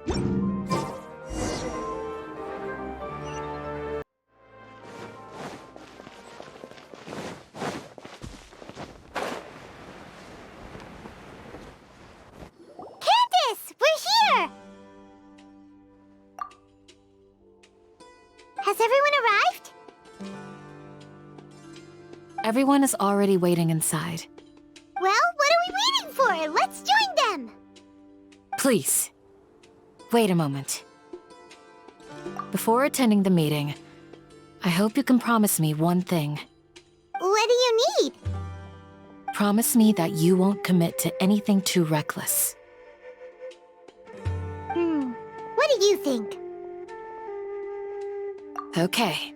Candace, we're here! Has everyone arrived? Everyone is already waiting inside. Well, what are we waiting for? Let's join them! Please, wait a moment. Before attending the meeting, I hope you can promise me one thing. What do you need? Promise me that you won't commit to anything too reckless. What do you think? Okay.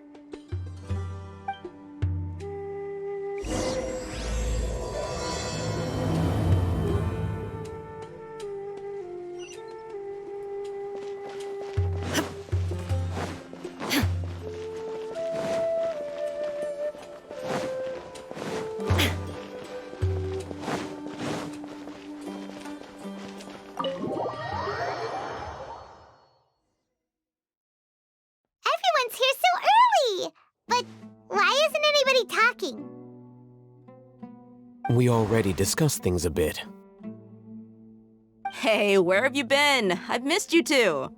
Everyone's here so early! But why isn't anybody talking? We already discussed things a bit. Hey, where have you been? I've missed you too.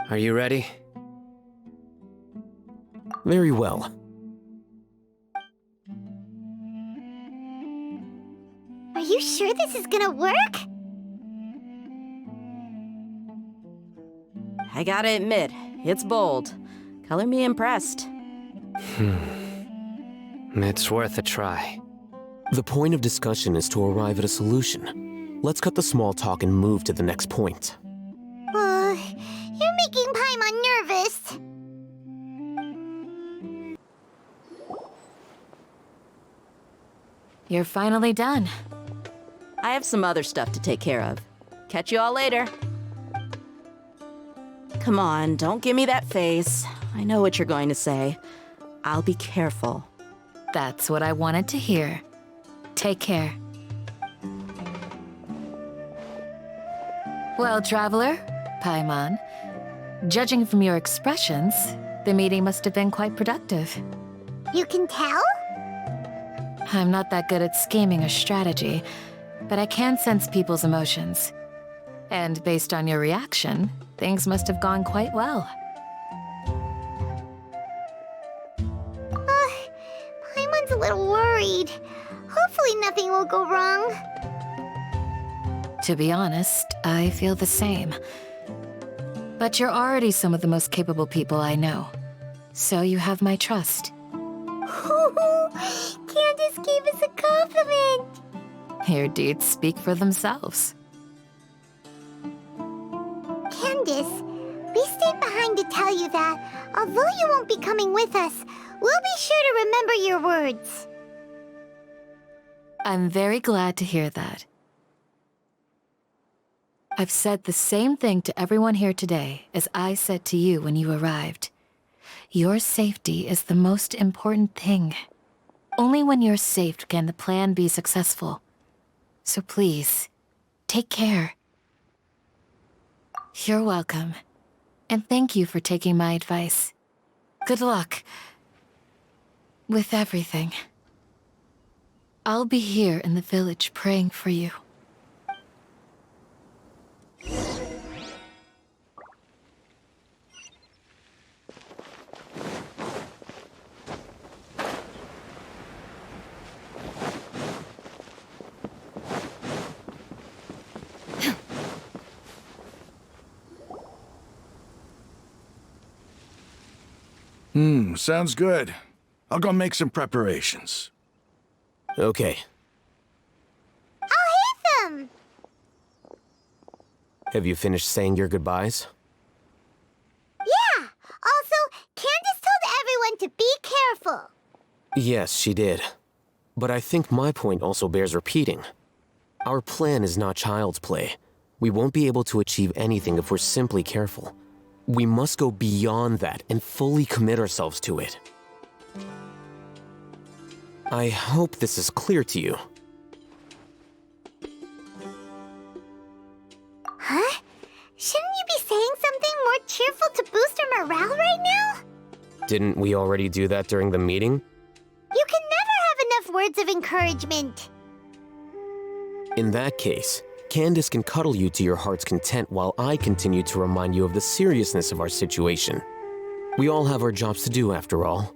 Are you ready? Very well. Are you sure this is gonna work? I gotta admit, it's bold. Color me impressed. It's worth a try. The point of discussion is to arrive at a solution. Let's cut the small talk and move to the next point. You're making Paimon nervous. You're finally done. I have some other stuff to take care of. Catch you all later. Come on, don't give me that face. I know what you're going to say. I'll be careful. That's what I wanted to hear. Take care. Well, traveler, Paimon, judging from your expressions, the meeting must have been quite productive. You can tell? I'm not that good at scheming or strategy, but I can sense people's emotions. And based on your reaction, things must have gone quite well. Paimon's a little worried. Hopefully nothing will go wrong. To be honest, I feel the same. But you're already some of the most capable people I know. So you have my trust. Candace gave us a compliment! Your deeds speak for themselves. Candace, we stayed behind to tell you that, although you won't be coming with us, we'll be sure to remember your words. I'm very glad to hear that. I've said the same thing to everyone here today as I said to you when you arrived. Your safety is the most important thing. Only when you're safe can the plan be successful. So please, take care. You're welcome. And thank you for taking my advice. Good luck with everything. I'll be here in the village praying for you. Sounds good. I'll go make some preparations. Okay. I'll hit them! Have you finished saying your goodbyes? Yeah! Also, Candace told everyone to be careful. Yes, she did. But I think my point also bears repeating. Our plan is not child's play. We won't be able to achieve anything if we're simply careful. We must go beyond that and fully commit ourselves to it. I hope this is clear to you. Huh? Shouldn't you be saying able to boost our morale right now? Didn't we already do that during the meeting? You can never have enough words of encouragement. In that case, Candace can cuddle you to your heart's content while I continue to remind you of the seriousness of our situation. We all have our jobs to do, after all.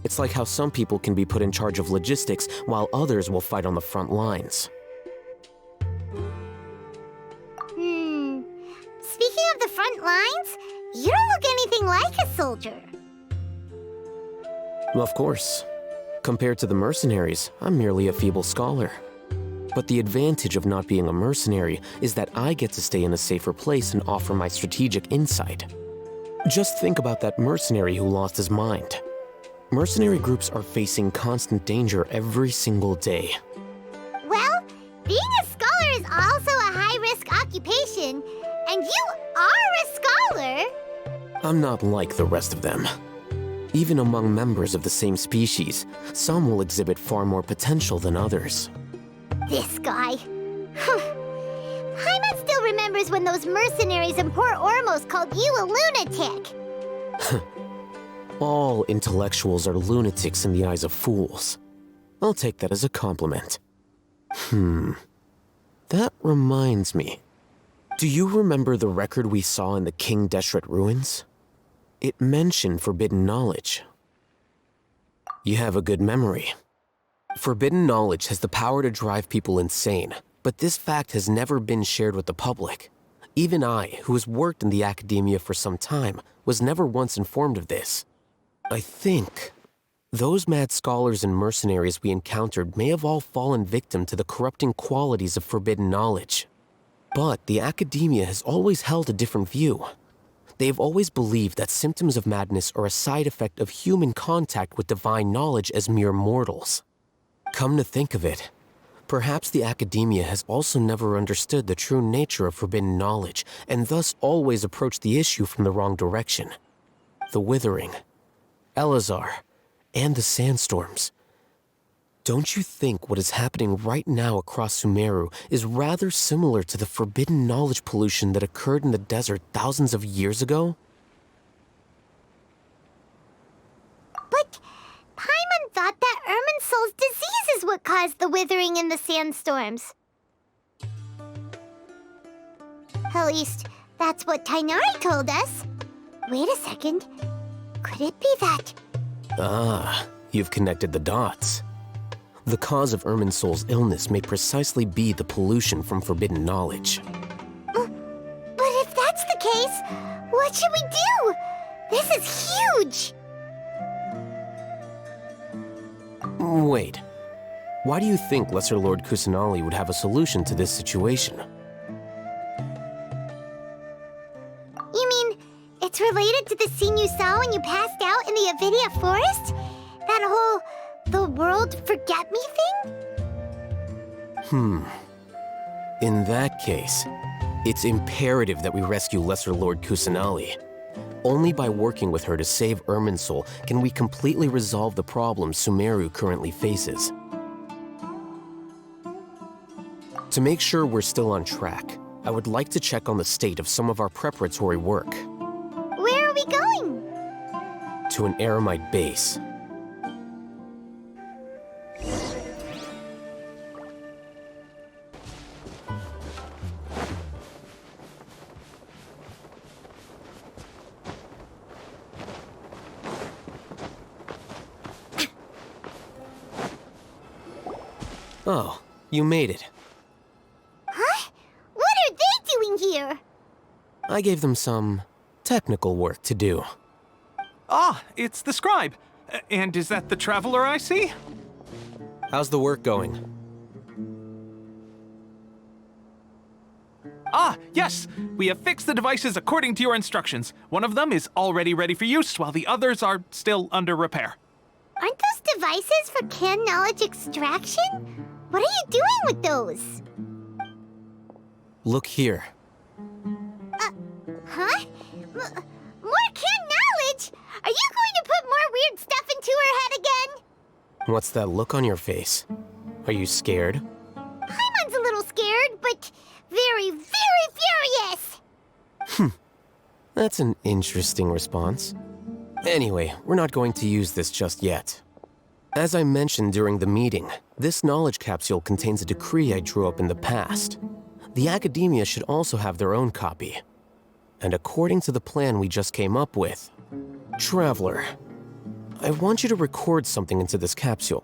It's like how some people can be put in charge of logistics while others will fight on the front lines. Speaking of the front lines, you don't look anything like a soldier. Of course. Compared to the mercenaries, I'm merely a feeble scholar. But the advantage of not being a mercenary is that I get to stay in a safer place and offer my strategic insight. Just think about that mercenary who lost his mind. Mercenary groups are facing constant danger every single day. Well, being a scholar is also a high-risk occupation, and you are a scholar. I'm not like the rest of them. Even among members of the same species, some will exhibit far more potential than others. This guy. Paimon still remembers when those mercenaries in Port Ormos called you a lunatic. All intellectuals are lunatics in the eyes of fools. I'll take that as a compliment. That reminds me. Do you remember the record we saw in the King Deshret ruins? It mentioned forbidden knowledge. You have a good memory. Forbidden knowledge has the power to drive people insane, but this fact has never been shared with the public. Even I, who has worked in the academia for some time, was never once informed of this. I think those mad scholars and mercenaries we encountered may have all fallen victim to the corrupting qualities of forbidden knowledge. But the academia has always held a different view. They have always believed that symptoms of madness are a side effect of human contact with divine knowledge as mere mortals. Come to think of it, perhaps the academia has also never understood the true nature of forbidden knowledge and thus always approached the issue from the wrong direction. The Withering, Elazar, and the sandstorms. Don't you think what is happening right now across Sumeru is rather similar to the forbidden knowledge pollution that occurred in the desert thousands of years ago? But Paimon thought that Irminsul's disease is what caused the withering in the sandstorms. At least, that's what Tainari told us. Wait a second. Could it be that? Ah, you've connected the dots. The cause of Irminsul's illness may precisely be the pollution from forbidden knowledge. But if that's the case, what should we do? This is huge! Wait. Why do you think Lesser Lord Kusanali would have a solution to this situation? You mean, it's related to the scene you saw when you passed out in the NVIDIA forest? That whole the world forget me thing? In that case, it's imperative that we rescue Lesser Lord Kusanali. Only by working with her to save Irminsul can we completely resolve the problems Sumeru currently faces. To make sure we're still on track, I would like to check on the state of some of our preparatory work. Where are we going? To an Eremite base. Oh, you made it. Huh? What are they doing here? I gave them some technical work to do. Ah, it's the scribe. And is that the traveler I see? How's the work going? Ah, yes! We have fixed the devices according to your instructions. One of them is already ready for use, while the others are still under repair. Aren't those devices for canned knowledge extraction? What are you doing with those? Look here. Huh? More canned knowledge? Are you going to put more weird stuff into her head again? What's that look on your face? Are you scared? Paimon's a little scared, but very, very furious. That's an interesting response. Anyway, we're not going to use this just yet. As I mentioned during the meeting, this knowledge capsule contains a decree I drew up in the past. The academia should also have their own copy. And according to the plan we just came up with, Traveler, I want you to record something into this capsule.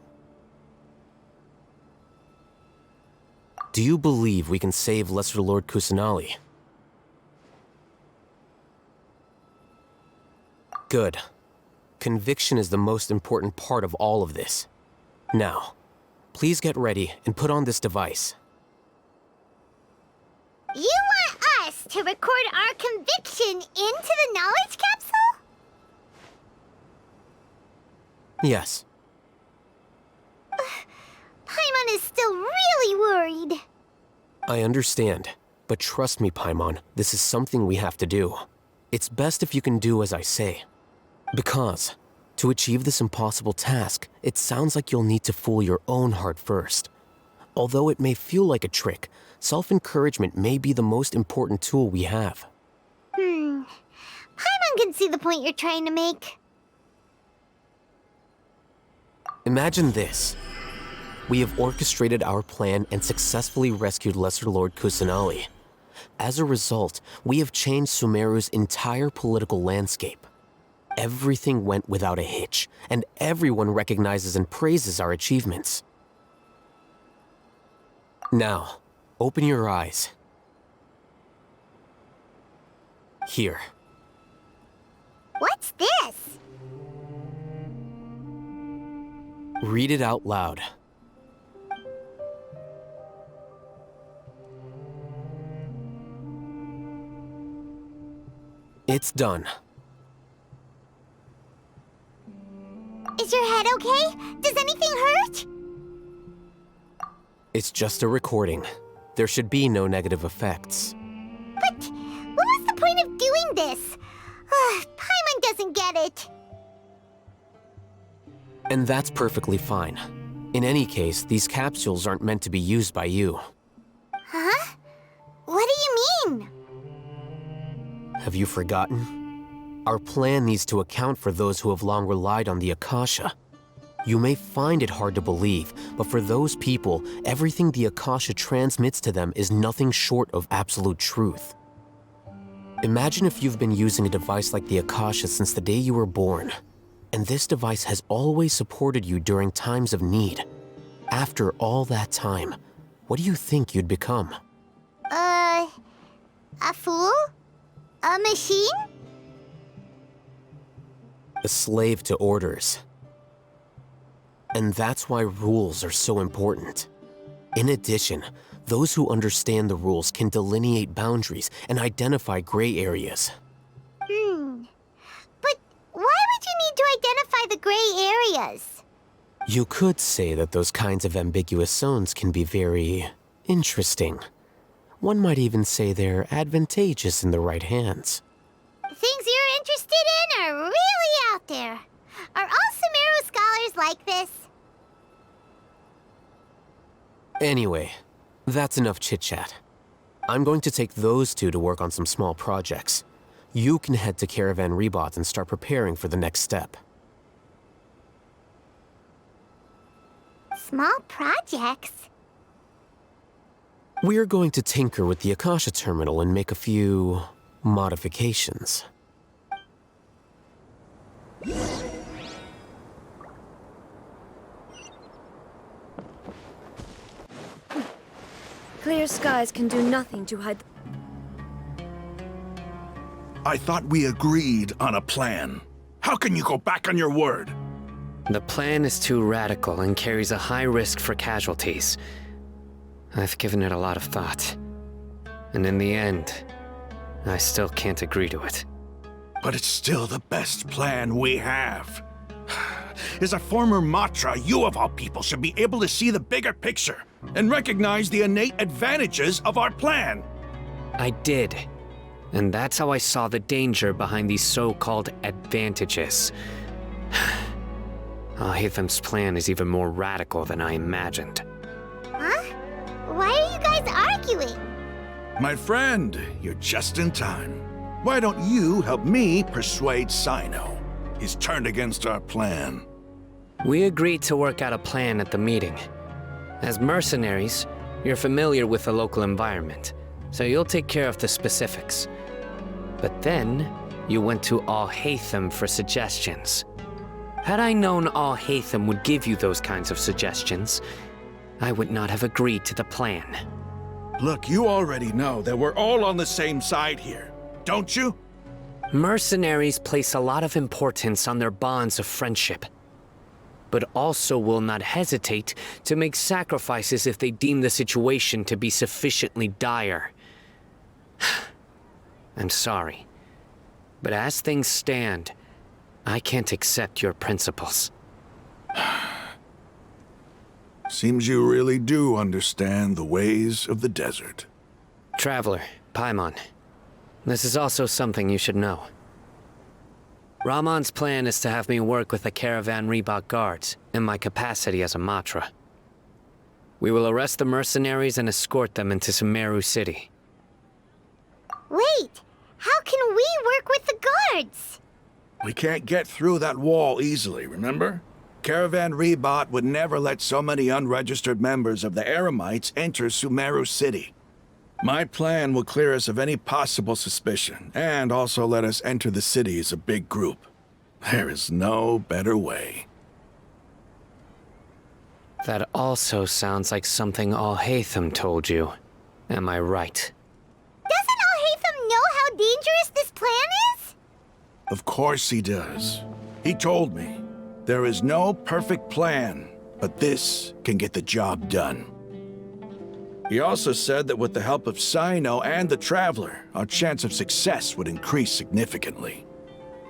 Do you believe we can save Lesser Lord Kusanali? Good. Conviction is the most important part of all of this. Now, please get ready and put on this device. You want us to record our conviction into the knowledge capsule? Yes. Paimon is still really worried. I understand, but trust me, Paimon, this is something we have to do. It's best if you can do as I say. Because, to achieve this impossible task, it sounds like you'll need to fool your own heart first. Although it may feel like a trick, self-encouragement may be the most important tool we have. Paimon can see the point you're trying to make. Imagine this. We have orchestrated our plan and successfully rescued Lesser Lord Kusanali. As a result, we have changed Sumeru's entire political landscape. Everything went without a hitch, and everyone recognizes and praises our achievements. Now, open your eyes. Here. What's this? Read it out loud. It's done. Is your head okay? Does anything hurt? It's just a recording. There should be no negative effects. But what was the point of doing this? Paimon doesn't get it. And that's perfectly fine. In any case, these capsules aren't meant to be used by you. Huh? What do you mean? Have you forgotten? Our plan needs to account for those who have long relied on the Akasha. You may find it hard to believe, but for those people, everything the Akasha transmits to them is nothing short of absolute truth. Imagine if you've been using a device like the Akasha since the day you were born, and this device has always supported you during times of need. After all that time, what do you think you'd become? A fool? A machine? A slave to orders. And that's why rules are so important. In addition, those who understand the rules can delineate boundaries and identify gray areas. But why would you need to identify the gray areas? You could say that those kinds of ambiguous zones can be very interesting. One might even say they're advantageous in the right hands. Things you're interested in are really out there. Are all Sumeru scholars like this? Anyway, that's enough chit-chat. I'm going to take those two to work on some small projects. You can head to Caravan Rebot and start preparing for the next step. Small projects? We're going to tinker with the Akasha terminal and make a few modifications. Clear skies can do nothing to hide. I thought we agreed on a plan. How can you go back on your word? The plan is too radical and carries a high risk for casualties. I've given it a lot of thought. And in the end, I still can't agree to it. But it's still the best plan we have. As a former Matra, you of all people should be able to see the bigger picture and recognize the innate advantages of our plan. I did. And that's how I saw the danger behind these so-called advantages. Al-Hitham's plan is even more radical than I imagined. Huh? Why are you guys arguing? My friend, you're just in time. Why don't you help me persuade Sino? He's turned against our plan. We agreed to work out a plan at the meeting. As mercenaries, you're familiar with the local environment, so you'll take care of the specifics. But then, you went to Al-Haytham for suggestions. Had I known Al-Haytham would give you those kinds of suggestions, I would not have agreed to the plan. Look, you already know that we're all on the same side here, don't you? Mercenaries place a lot of importance on their bonds of friendship, but also will not hesitate to make sacrifices if they deem the situation to be sufficiently dire. I'm sorry, but as things stand, I can't accept your principles. Seems you really do understand the ways of the desert. Traveler, Paimon, this is also something you should know. Rahman's plan is to have me work with the Caravan Reebok guards in my capacity as a Matra. We will arrest the mercenaries and escort them into Sumeru City. Wait, how can we work with the guards? We can't get through that wall easily, remember? Caravan Reebok would never let so many unregistered members of the Eremites enter Sumeru City. My plan will clear us of any possible suspicion, and also let us enter the city as a big group. There is no better way. That also sounds like something Al-Haytham told you. Am I right? Doesn't Al-Haytham know how dangerous this plan is? Of course he does. He told me. There is no perfect plan, but this can get the job done. He also said that with the help of Sino and the Traveler, our chance of success would increase significantly.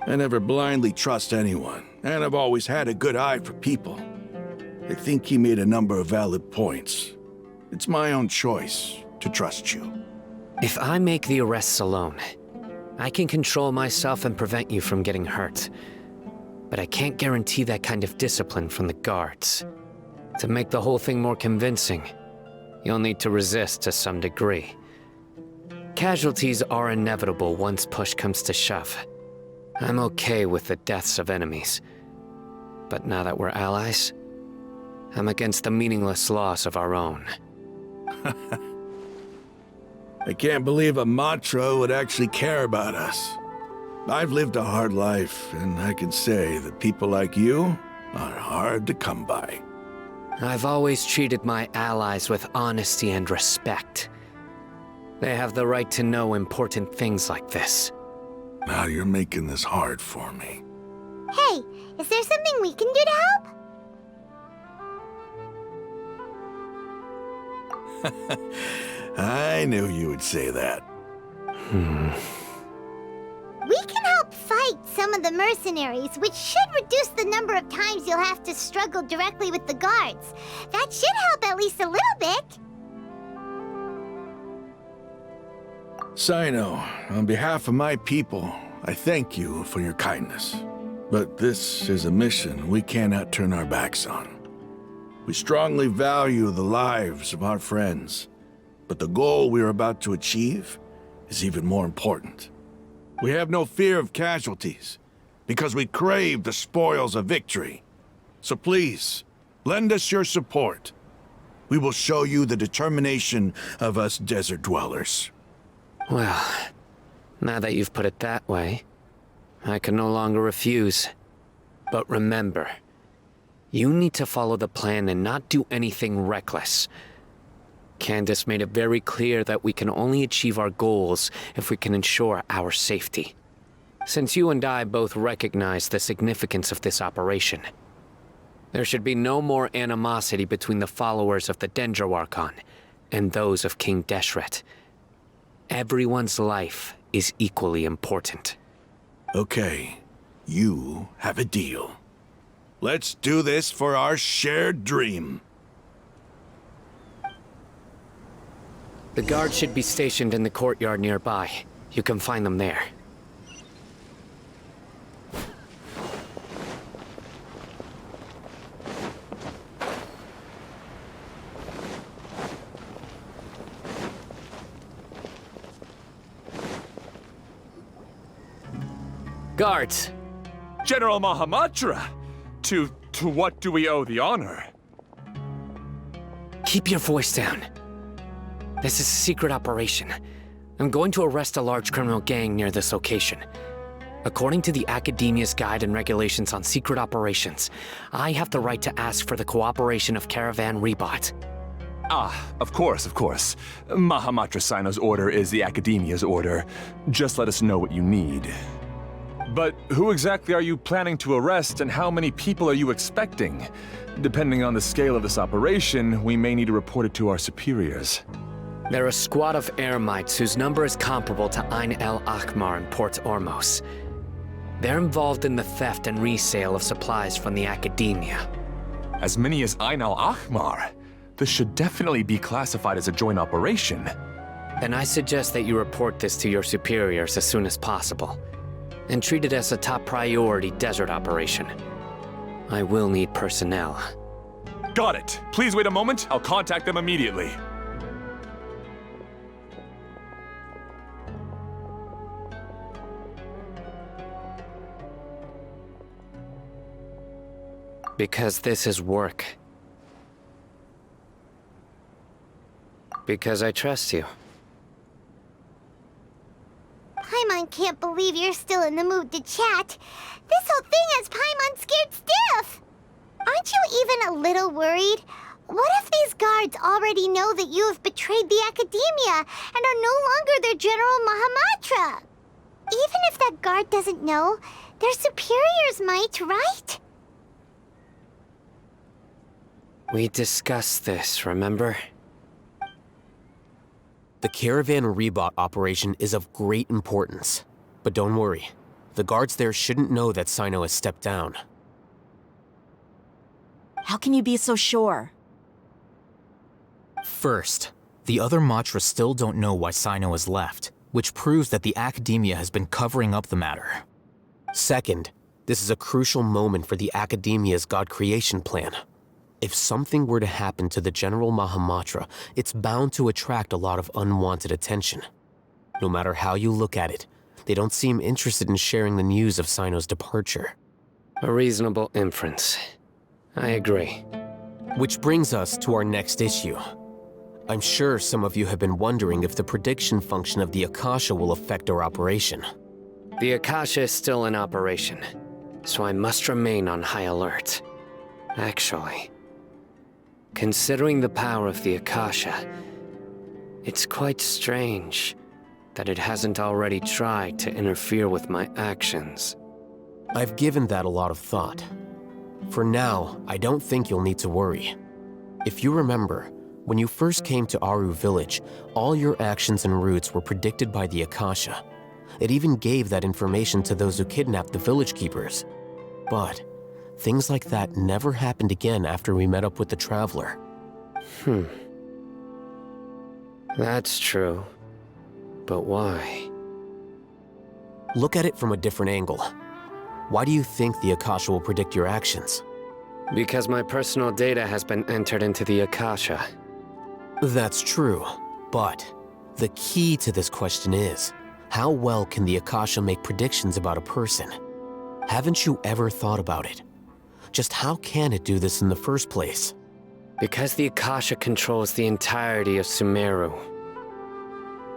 I never blindly trust anyone, and I've always had a good eye for people. I think he made a number of valid points. It's my own choice to trust you. If I make the arrests alone, I can control myself and prevent you from getting hurt. But I can't guarantee that kind of discipline from the guards. To make the whole thing more convincing, you'll need to resist to some degree. Casualties are inevitable once push comes to shove. I'm okay with the deaths of enemies. But now that we're allies, I'm against the meaningless loss of our own. I can't believe a Matra would actually care about us. I've lived a hard life, and I can say that people like you are hard to come by. I've always treated my allies with honesty and respect. They have the right to know important things like this. Now you're making this hard for me. Hey, is there something we can do to help? I knew you would say that. We can help fight some of the mercenaries, which should reduce the number of times you'll have to struggle directly with the guards. That should help at least a little bit. Sino, on behalf of my people, I thank you for your kindness. But this is a mission we cannot turn our backs on. We strongly value the lives of our friends, but the goal we are about to achieve is even more important. We have no fear of casualties, because we crave the spoils of victory. So please, lend us your support. We will show you the determination of us desert dwellers. Well, now that you've put it that way, I can no longer refuse. But remember, you need to follow the plan and not do anything reckless. Candace made it very clear that we can only achieve our goals if we can ensure our safety. Since you and I both recognize the significance of this operation, there should be no more animosity between the followers of the Dendro Archon and those of King Deshret. Everyone's life is equally important. Okay, you have a deal. Let's do this for our shared dream. The guards should be stationed in the courtyard nearby. You can find them there. Guards! General Mahamatra! To what do we owe the honor? Keep your voice down. This is a secret operation. I'm going to arrest a large criminal gang near this location. According to the Academia's Guide and Regulations on Secret Operations, I have the right to ask for the cooperation of Caravan Rebot. Ah, of course. Mahamatra Sino's order is the Academia's order. Just let us know what you need. But who exactly are you planning to arrest, and how many people are you expecting? Depending on the scale of this operation, we may need to report it to our superiors. They're a squad of Eremites whose number is comparable to Ain el Akhmar in Port Ormos. They're involved in the theft and resale of supplies from the Academia. As many as Ain el Akhmar? This should definitely be classified as a joint operation. Then I suggest that you report this to your superiors as soon as possible, and treat it as a top priority desert operation. I will need personnel. Got it. Please wait a moment. I'll contact them immediately. Because this is work. Because I trust you. Paimon can't believe you're still in the mood to chat. This whole thing has Paimon scared stiff. Aren't you even a little worried? What if these guards already know that you have betrayed the Academia and are no longer their General Mahamatra? Even if that guard doesn't know, their superiors might, right? We discussed this, remember? The Caravan Rebot operation is of great importance. But don't worry, the guards there shouldn't know that Sino has stepped down. How can you be so sure? First, the other Matra still don't know why Sino has left, which proves that the Academia has been covering up the matter. Second, this is a crucial moment for the Academia's God creation plan. If something were to happen to the General Mahamatra, it's bound to attract a lot of unwanted attention. No matter how you look at it, they don't seem interested in sharing the news of Sino's departure. A reasonable inference. I agree. Which brings us to our next issue. I'm sure some of you have been wondering if the prediction function of the Akasha will affect our operation. The Akasha is still in operation, so I must remain on high alert. Actually, considering the power of the Akasha, it's quite strange that it hasn't already tried to interfere with my actions. I've given that a lot of thought. For now, I don't think you'll need to worry. If you remember, when you first came to Aru Village, all your actions and routes were predicted by the Akasha. It even gave that information to those who kidnapped the village keepers. But things like that never happened again after we met up with the Traveler. That's true. But why? Look at it from a different angle. Why do you think the Akasha will predict your actions? Because my personal data has been entered into the Akasha. That's true, but the key to this question is, how well can the Akasha make predictions about a person? Haven't you ever thought about it? Just how can it do this in the first place? Because the Akasha controls the entirety of Sumeru.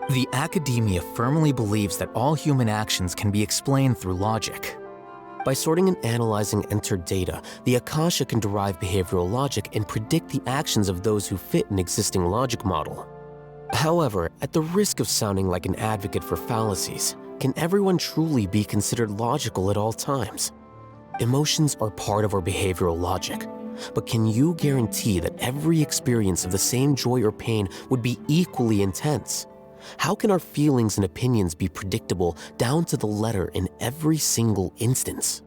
The Academia firmly believes that all human actions can be explained through logic. By sorting and analyzing entered data, the Akasha can derive behavioral logic and predict the actions of those who fit an existing logic model. However, at the risk of sounding like an advocate for fallacies, can everyone truly be considered logical at all times? Emotions are part of our behavioral logic, but can you guarantee that every experience of the same joy or pain would be equally intense? How can our feelings and opinions be predictable down to the letter in every single instance?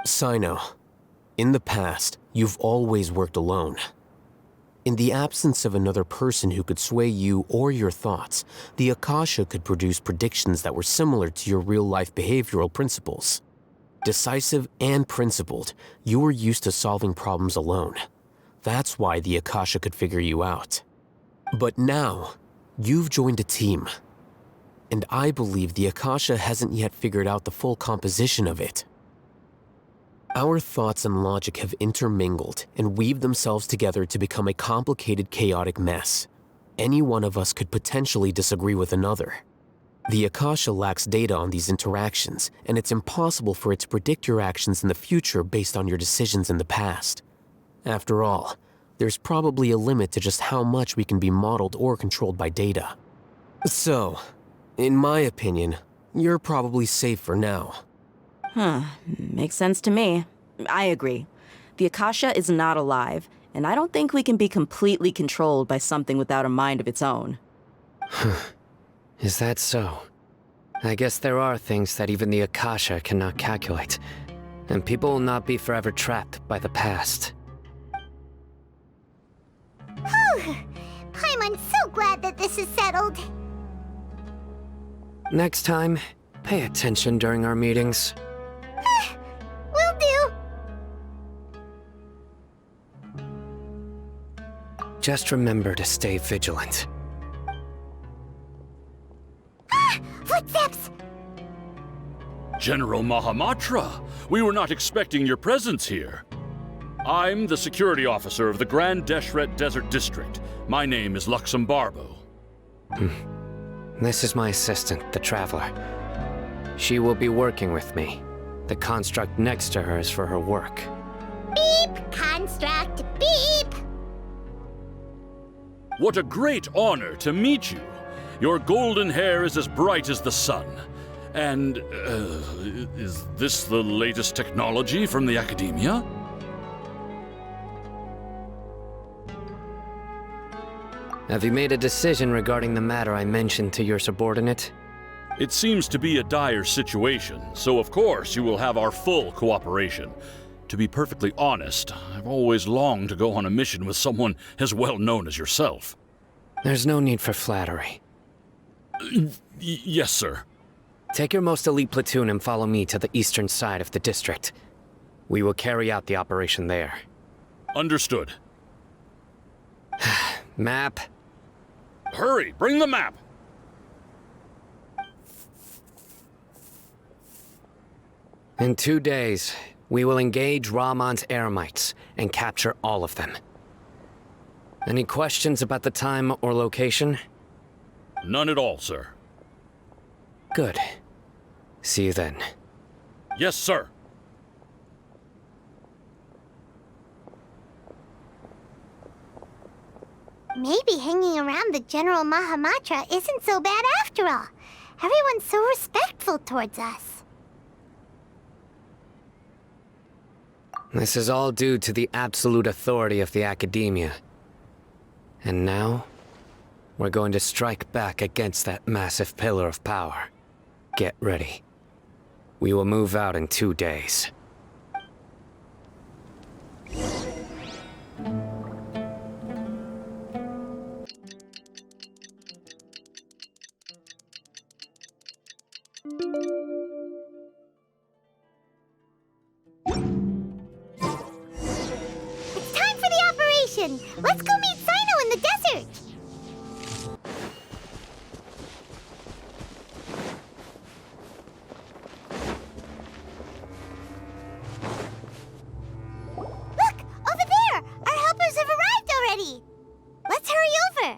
Sino, in the past, you've always worked alone. In the absence of another person who could sway you or your thoughts, the Akasha could produce predictions that were similar to your real-life behavioral principles. Decisive and principled, you were used to solving problems alone. That's why the Akasha could figure you out. But now, you've joined a team. and I believe the Akasha hasn't yet figured out the full composition of it. Our thoughts and logic have intermingled and weaved themselves together to become a complicated, chaotic mess. Any one of us could potentially disagree with another. The Akasha lacks data on these interactions, and it's impossible for it to predict your actions in the future based on your decisions in the past. After all, there's probably a limit to just how much we can be modeled or controlled by data. So, in my opinion, you're probably safe for now. Makes sense to me. I agree. The Akasha is not alive, and I don't think we can be completely controlled by something without a mind of its own. Is that so? I guess there are things that even the Akasha cannot calculate, and people will not be forever trapped by the past. Whew! Paimon's so glad that this is settled. Next time, pay attention during our meetings. Will do. Just remember to stay vigilant. Footsteps! General Mahamatra, we were not expecting your presence here. I'm the security officer of the Grand Deshret Desert District. My name is Luxembarbo. This is my assistant, the Traveler. She will be working with me. The construct next to her is for her work. Beep! Construct, beep! What a great honor to meet you. Your golden hair is as bright as the sun. And, is this the latest technology from the Academia? Have you made a decision regarding the matter I mentioned to your subordinate? It seems to be a dire situation, so of course you will have our full cooperation. To be perfectly honest, I've always longed to go on a mission with someone as well known as yourself. There's no need for flattery. Yes, sir. Take your most elite platoon and follow me to the eastern side of the district. We will carry out the operation there. Understood. Map. Hurry, bring the map! In 2 days, we will engage Rahman's Eremites and capture all of them. Any questions about the time or location? None at all, sir. Good. See you then. Yes, sir. Maybe hanging around the General Mahamatra isn't so bad after all. Everyone's so respectful towards us. This is all due to the absolute authority of the Academia. And now, we're going to strike back against that massive pillar of power. Get ready. We will move out in 2 days. It's time for the operation! Let's go meet Sino in the desert! Look! Over there! Our helpers have arrived already! Let's hurry over!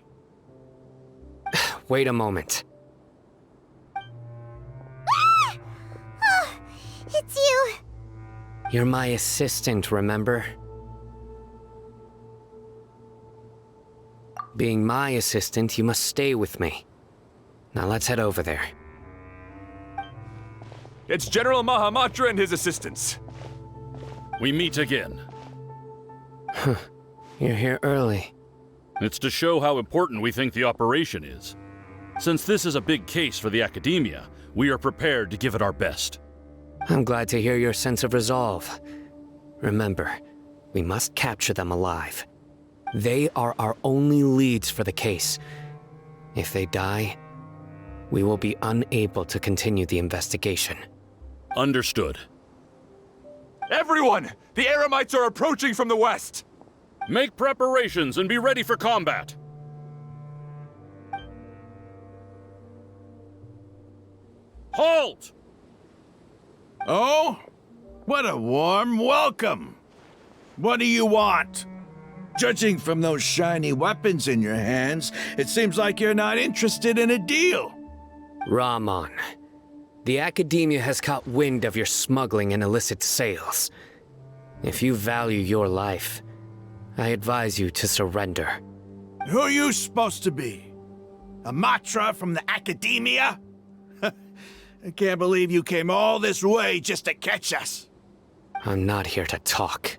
Wait a moment. Ah! Oh, it's you! You're my assistant, remember? Being my assistant, you must stay with me. Now let's head over there. It's General Mahamatra and his assistants. We meet again. You're here early. It's to show how important we think the operation is. Since this is a big case for the Academia, we are prepared to give it our best. I'm glad to hear your sense of resolve. Remember, we must capture them alive. They are our only leads for the case. If they die, we will be unable to continue the investigation. Understood. Everyone! The Eremites are approaching from the west! Make preparations and be ready for combat. Halt! Oh? What a warm welcome! What do you want? Judging from those shiny weapons in your hands, it seems like you're not interested in a deal. Rahman, the Academia has caught wind of your smuggling and illicit sales. If you value your life, I advise you to surrender. Who are you supposed to be? A Matra from the Academia? I can't believe you came all this way just to catch us. I'm not here to talk.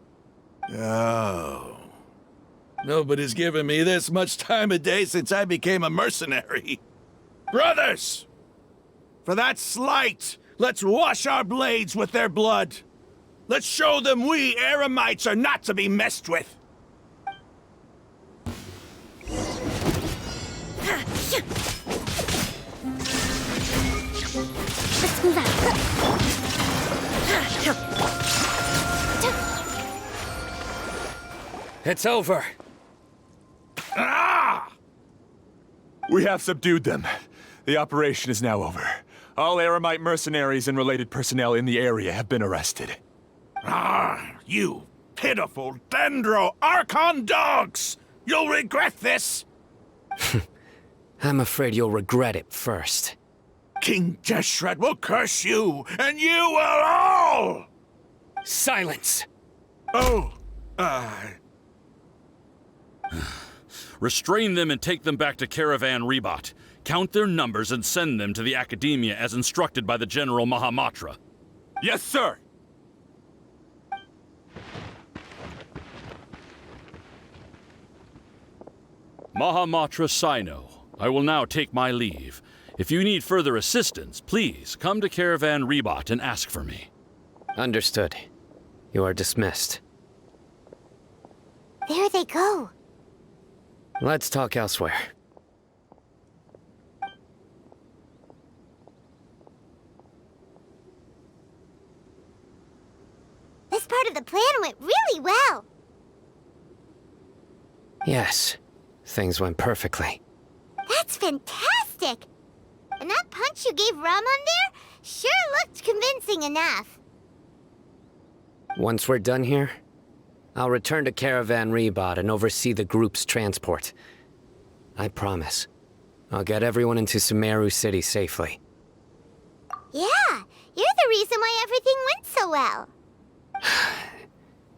Oh. Nobody's given me this much time of day since I became a mercenary. Brothers! For that slight, let's wash our blades with their blood. Let's show them we Eremites are not to be messed with. Let's move out. It's over. Ah! We have subdued them. The operation is now over. All Eremite mercenaries and related personnel in the area have been arrested. Ah, you pitiful Dendro Archon dogs! You'll regret this! I'm afraid you'll regret it first. King Jeshred will curse you, and you will all! Silence! Oh, Restrain them and take them back to Caravan Rebot. Count their numbers and send them to the Academia as instructed by the General Mahamatra. Yes, sir! Mahamatra Sino, I will now take my leave. If you need further assistance, please come to Caravan Rebot and ask for me. Understood. You are dismissed. There they go. Let's talk elsewhere. This part of the plan went really well. Yes, things went perfectly. That's fantastic! And that punch you gave Rahman there sure looked convincing enough. Once we're done here, I'll return to Caravan Rebot and oversee the group's transport. I promise. I'll get everyone into Sumeru City safely. Yeah, you're the reason why everything went so well.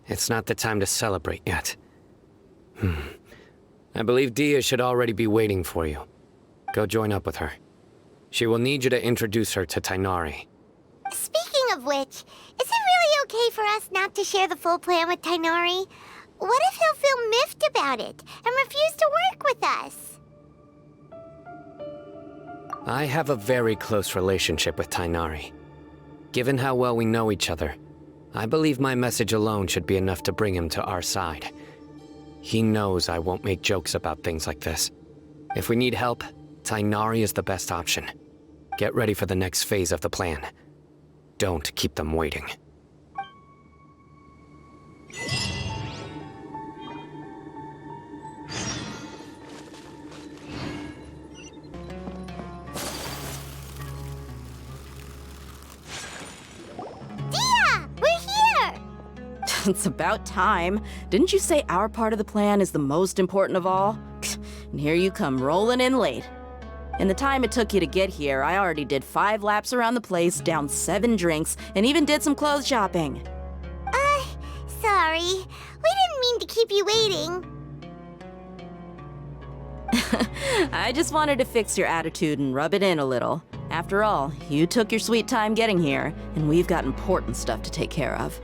It's not the time to celebrate yet. I believe Dia should already be waiting for you. Go join up with her. She will need you to introduce her to Tainari. Speaking of which, is it really okay for us not to share the full plan with Tainari? What if he'll feel miffed about it and refuse to work with us? I have a very close relationship with Tainari. Given how well we know each other, I believe my message alone should be enough to bring him to our side. He knows I won't make jokes about things like this. If we need help, Tainari is the best option. Get ready for the next phase of the plan. Don't keep them waiting. Dia! We're here! It's about time. Didn't you say our part of the plan is the most important of all? And here you come rolling in late. In the time it took you to get here, I already did 5 laps around the place, downed 7 drinks, and even did some clothes shopping. Sorry. We didn't mean to keep you waiting. I just wanted to fix your attitude and rub it in a little. After all, you took your sweet time getting here, and we've got important stuff to take care of.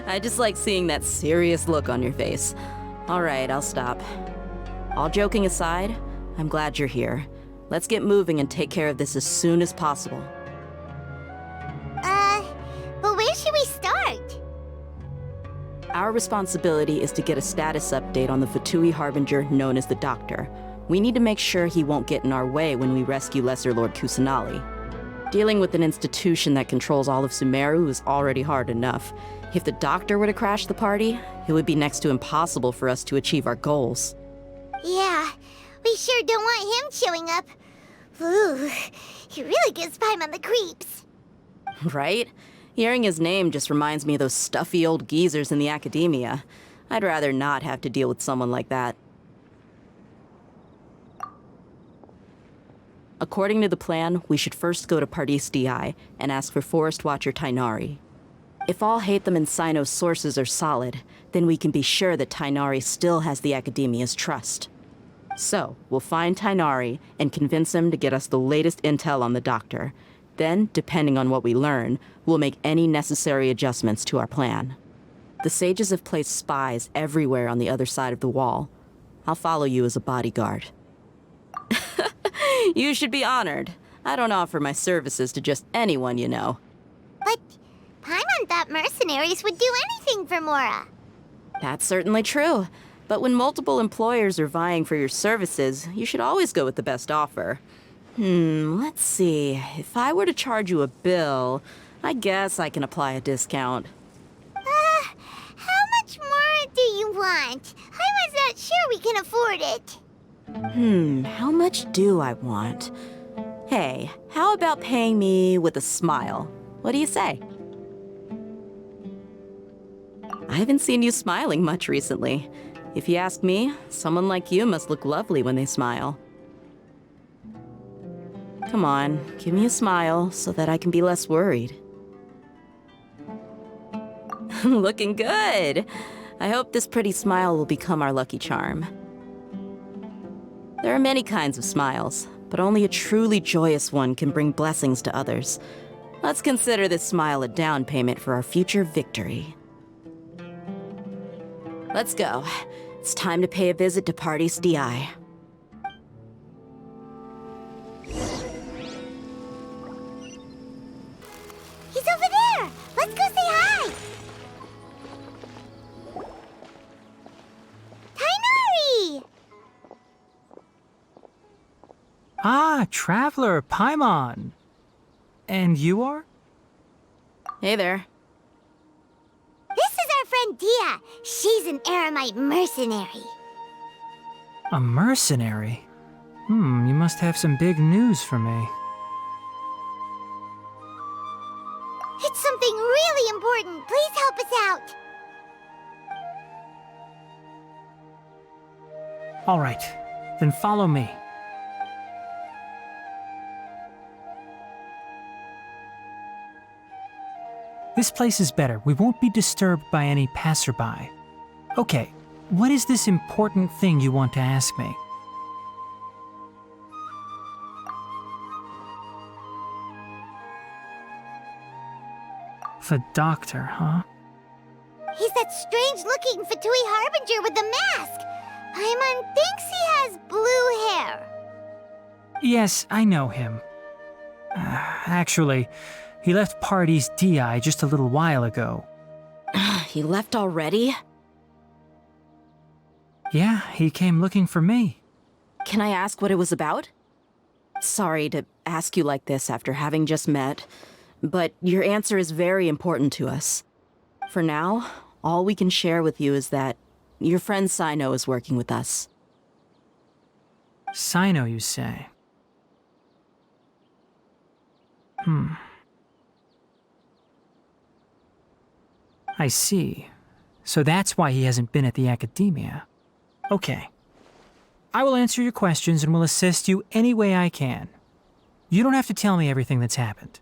I just like seeing that serious look on your face. All right, I'll stop. All joking aside, I'm glad you're here. Let's get moving and take care of this as soon as possible. But where should we start? Our responsibility is to get a status update on the Fatui Harbinger known as the Doctor. We need to make sure he won't get in our way when we rescue Lesser Lord Kusanali. Dealing with an institution that controls all of Sumeru is already hard enough. If the Doctor were to crash the party, it would be next to impossible for us to achieve our goals. Yeah, we sure don't want him showing up. Ooh, he really gives Paimon the creeps. Right? Hearing his name just reminds me of those stuffy old geezers in the academia. I'd rather not have to deal with someone like that. According to the plan, we should first go to Pardis DI and ask for Forest Watcher Tighnari. If all Hatham and Sino's sources are solid, then we can be sure that Tighnari still has the Academia's trust. So, we'll find Tighnari and convince him to get us the latest intel on the Doctor. Then, depending on what we learn, we'll make any necessary adjustments to our plan. The sages have placed spies everywhere on the other side of the wall. I'll follow you as a bodyguard. You should be honored. I don't offer my services to just anyone you know. But Paimon thought mercenaries would do anything for Mora. That's certainly true. But when multiple employers are vying for your services, you should always go with the best offer. Let's see. If I were to charge you a bill, I guess I can apply a discount. How much more do you want? Paimon's not sure we can afford it. How much do I want? Hey, how about paying me with a smile? What do you say? I haven't seen you smiling much recently. If you ask me, someone like you must look lovely when they smile. Come on, give me a smile so that I can be less worried. Looking good! I hope this pretty smile will become our lucky charm. There are many kinds of smiles, but only a truly joyous one can bring blessings to others. Let's consider this smile a down payment for our future victory. Let's go. It's time to pay a visit to Pardis DI. He's over there! Let's go say hi! Tighnari! Ah, Traveler, Paimon. And you are? Hey there. This is our friend Dia. She's an Aramite mercenary. A mercenary? You must have some big news for me. It's something really important. Please help us out. All right, then follow me. This place is better. We won't be disturbed by any passerby. Okay, what is this important thing you want to ask me? The Doctor, huh? He's that strange-looking Fatui Harbinger with the mask. Paimon thinks he has blue hair. Yes, I know him. Actually, he left Pardis DI just a little while ago. He left already? Yeah, he came looking for me. Can I ask what it was about? Sorry to ask you like this after having just met, but your answer is very important to us. For now, all we can share with you is that your friend Sino is working with us. Sino, you say? I see. So that's why he hasn't been at the academia. Okay. I will answer your questions and will assist you any way I can. You don't have to tell me everything that's happened.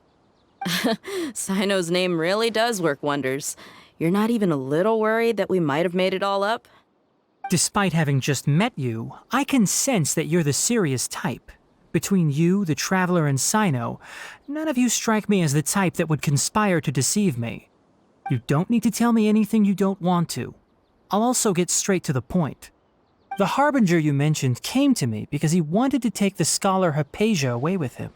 Sino's name really does work wonders. You're not even a little worried that we might have made it all up? Despite having just met you, I can sense that you're the serious type. Between you, the Traveler, and Sino, none of you strike me as the type that would conspire to deceive me. You don't need to tell me anything you don't want to. I'll also get straight to the point. The Harbinger you mentioned came to me because he wanted to take the scholar Hypatia away with him.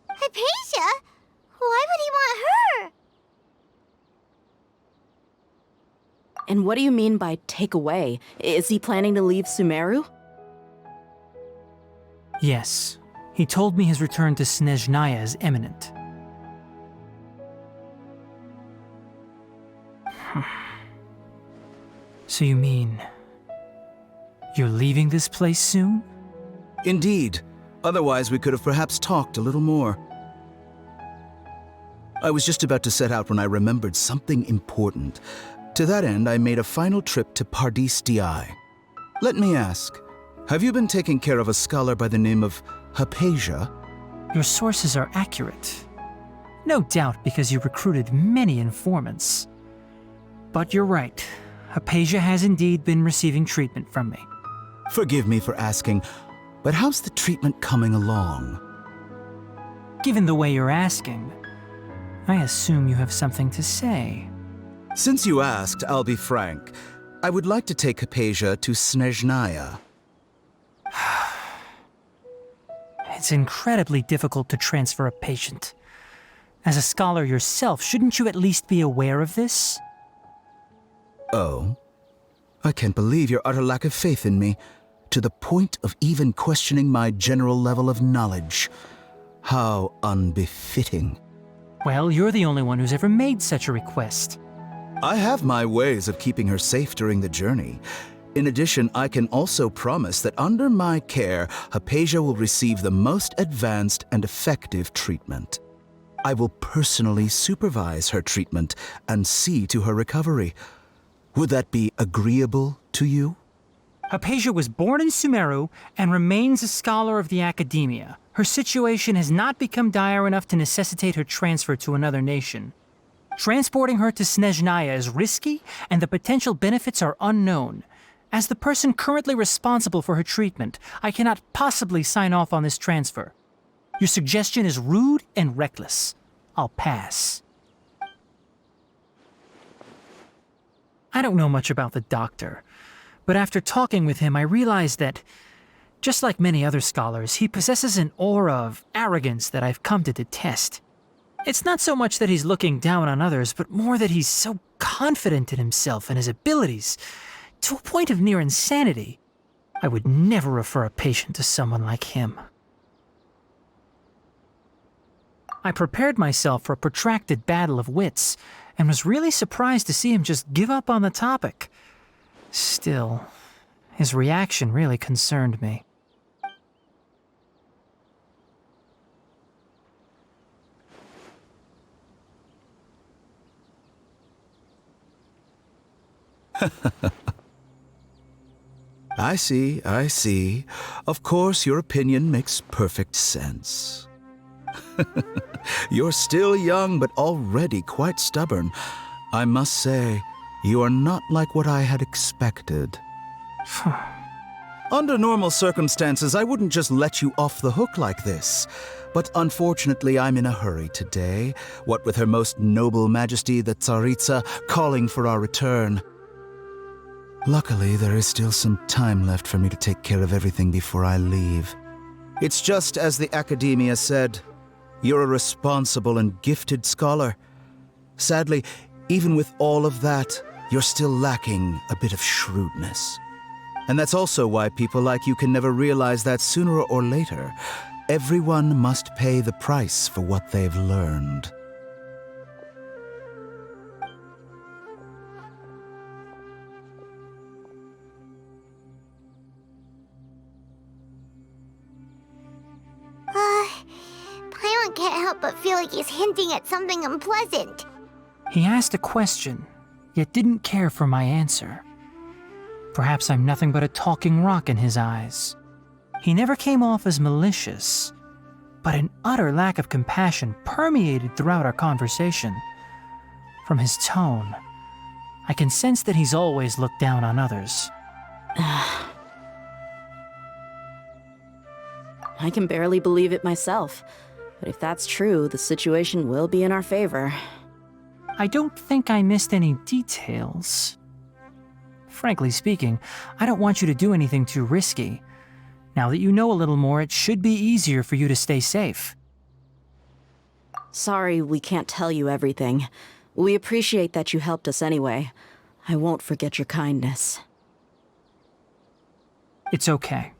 Hypatia? Why would he want her? And what do you mean by take away? Is he planning to leave Sumeru? Yes. He told me his return to Snezhnaya is imminent. So you mean You're leaving this place soon? Indeed. Otherwise, we could have perhaps talked a little more. I was just about to set out when I remembered something important. To that end, I made a final trip to Pardis DI. Let me ask, have you been taking care of a scholar by the name of Hypatia? Your sources are accurate. No doubt because you recruited many informants. But you're right. Hypatia has indeed been receiving treatment from me. Forgive me for asking, but how's the treatment coming along? Given the way you're asking, I assume you have something to say. Since you asked, I'll be frank. I would like to take Hypatia to Snezhnaya. It's incredibly difficult to transfer a patient. As a scholar yourself, shouldn't you at least be aware of this? Oh? I can't believe your utter lack of faith in me, to the point of even questioning my general level of knowledge. How unbefitting. Well, you're the only one who's ever made such a request. I have my ways of keeping her safe during the journey. In addition, I can also promise that under my care, Hypatia will receive the most advanced and effective treatment. I will personally supervise her treatment and see to her recovery. Would that be agreeable to you? Hypatia was born in Sumeru and remains a scholar of the Academia. Her situation has not become dire enough to necessitate her transfer to another nation. Transporting her to Snezhnaya is risky, and the potential benefits are unknown. As the person currently responsible for her treatment, I cannot possibly sign off on this transfer. Your suggestion is rude and reckless. I'll pass. I don't know much about the doctor, but after talking with him, I realized that, just like many other scholars, he possesses an aura of arrogance that I've come to detest. It's not so much that he's looking down on others, but more that he's so confident in himself and his abilities, to a point of near insanity. I would never refer a patient to someone like him. I prepared myself for a protracted battle of wits, and was really surprised to see him just give up on the topic. Still, his reaction really concerned me. I see. Of course, your opinion makes perfect sense. You're still young, but already quite stubborn. I must say, you are not like what I had expected. Under normal circumstances, I wouldn't just let you off the hook like this. But unfortunately, I'm in a hurry today, what with Her Most Noble Majesty the Tsaritsa calling for our return. Luckily, there is still some time left for me to take care of everything before I leave. It's just as the Academia said, you're a responsible and gifted scholar. Sadly, even with all of that, you're still lacking a bit of shrewdness. And that's also why people like you can never realize that sooner or later, everyone must pay the price for what they've learned. Paimon can't help but feel like he's hinting at something unpleasant. He asked a question, yet didn't care for my answer. Perhaps I'm nothing but a talking rock in his eyes. He never came off as malicious, but an utter lack of compassion permeated throughout our conversation. From his tone, I can sense that he's always looked down on others. I can barely believe it myself, but if that's true, the situation will be in our favor. I don't think I missed any details. Frankly speaking, I don't want you to do anything too risky. Now that you know a little more, it should be easier for you to stay safe. Sorry we can't tell you everything. We appreciate that you helped us anyway. I won't forget your kindness. It's okay.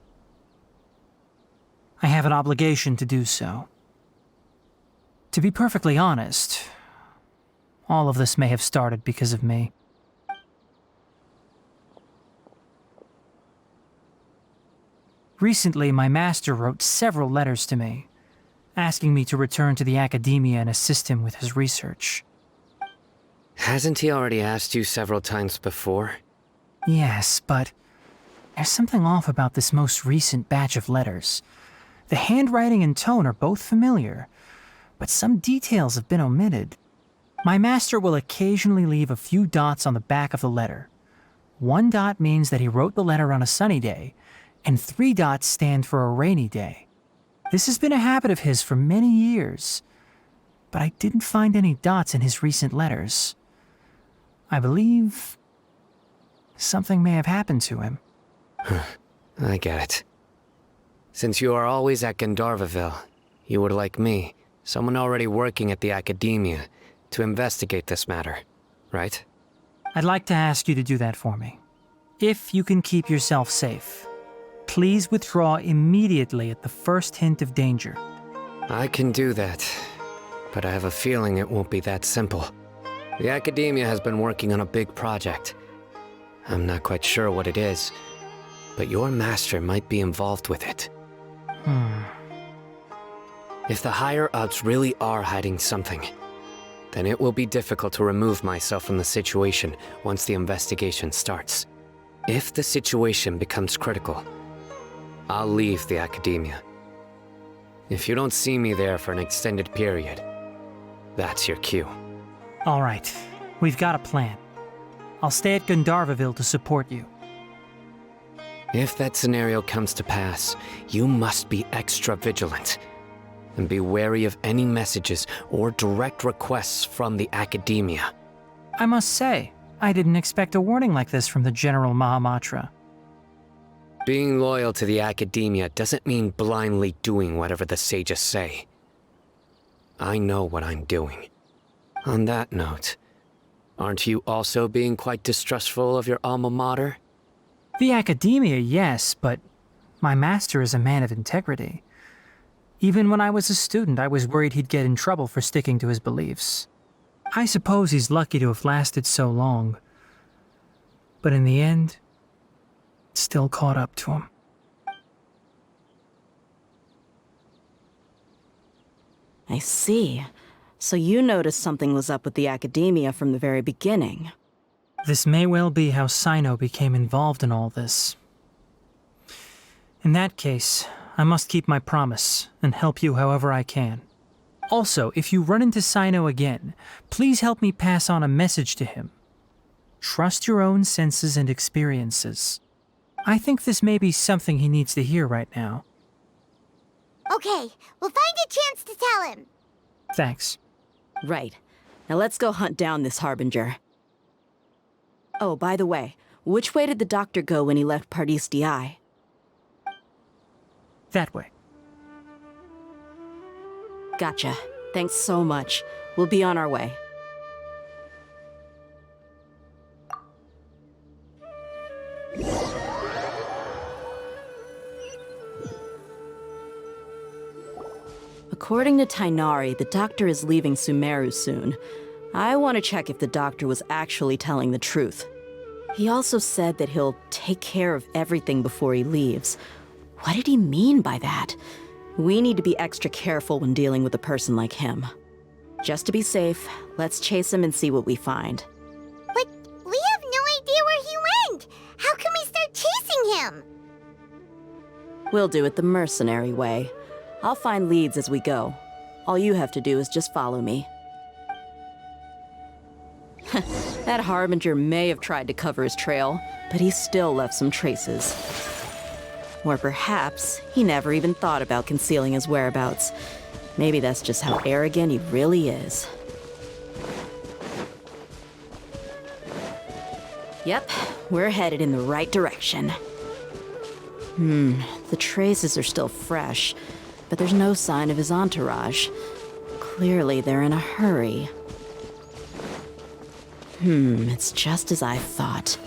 I have an obligation to do so. To be perfectly honest, all of this may have started because of me. Recently, my master wrote several letters to me, asking me to return to the academia and assist him with his research. Hasn't he already asked you several times before? Yes, but there's something off about this most recent batch of letters. The handwriting and tone are both familiar, but some details have been omitted. My master will occasionally leave a few dots on the back of the letter. 1 dot means that he wrote the letter on a sunny day, and 3 dots stand for a rainy day. This has been a habit of his for many years, but I didn't find any dots in his recent letters. I believe something may have happened to him. I get it. Since you are always at Jnagarbia, you would like me, someone already working at the academia, to investigate this matter, right? I'd like to ask you to do that for me. If you can keep yourself safe, please withdraw immediately at the first hint of danger. I can do that, but I have a feeling it won't be that simple. The academia has been working on a big project. I'm not quite sure what it is, but your master might be involved with it. If the higher-ups really are hiding something, then it will be difficult to remove myself from the situation once the investigation starts. If the situation becomes critical, I'll leave the academia. If you don't see me there for an extended period, that's your cue. All right, we've got a plan. I'll stay at Jnagarbia to support you. If that scenario comes to pass, you must be extra vigilant. And be wary of any messages or direct requests from the academia. I must say, I didn't expect a warning like this from the General Mahamatra. Being loyal to the academia doesn't mean blindly doing whatever the sages say. I know what I'm doing. On that note, aren't you also being quite distrustful of your alma mater? The academia, yes, but my master is a man of integrity. Even when I was a student, I was worried he'd get in trouble for sticking to his beliefs. I suppose he's lucky to have lasted so long. But in the end, it still caught up to him. I see. So you noticed something was up with the academia from the very beginning. This may well be how Sino became involved in all this. In that case, I must keep my promise and help you however I can. Also, if you run into Sino again, please help me pass on a message to him. Trust your own senses and experiences. I think this may be something he needs to hear right now. Okay, we'll find a chance to tell him. Thanks. Right. Now let's go hunt down this Harbinger. Oh, by the way, which way did the doctor go when he left Pardis DI? That way. Gotcha. Thanks so much. We'll be on our way. According to Tainari, the doctor is leaving Sumeru soon. I want to check if the doctor was actually telling the truth. He also said that he'll take care of everything before he leaves. What did he mean by that? We need to be extra careful when dealing with a person like him. Just to be safe, let's chase him and see what we find. But we have no idea where he went! How can we start chasing him? We'll do it the mercenary way. I'll find leads as we go. All you have to do is just follow me. That Harbinger may have tried to cover his trail, but he still left some traces. Or perhaps he never even thought about concealing his whereabouts. Maybe that's just how arrogant he really is. Yep, we're headed in the right direction. The traces are still fresh, but there's no sign of his entourage. Clearly they're in a hurry. It's just as I thought.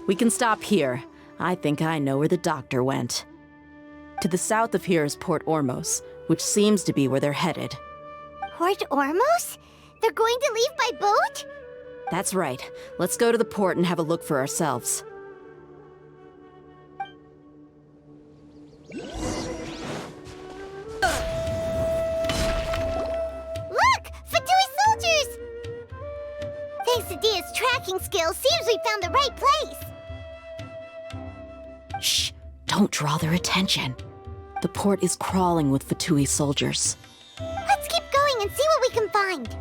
We can stop here. I think I know where the doctor went. To the south of here is Port Ormos. which seems to be where they're headed. Port Ormos? They're going to leave by boat? That's right. Let's go to the port and have a look for ourselves. Look! Fatui soldiers! Thanks to Dia's tracking skills, seems we found the right place. Shh! Don't draw their attention. The port is crawling with Fatui soldiers. Let's keep going and see what we can find.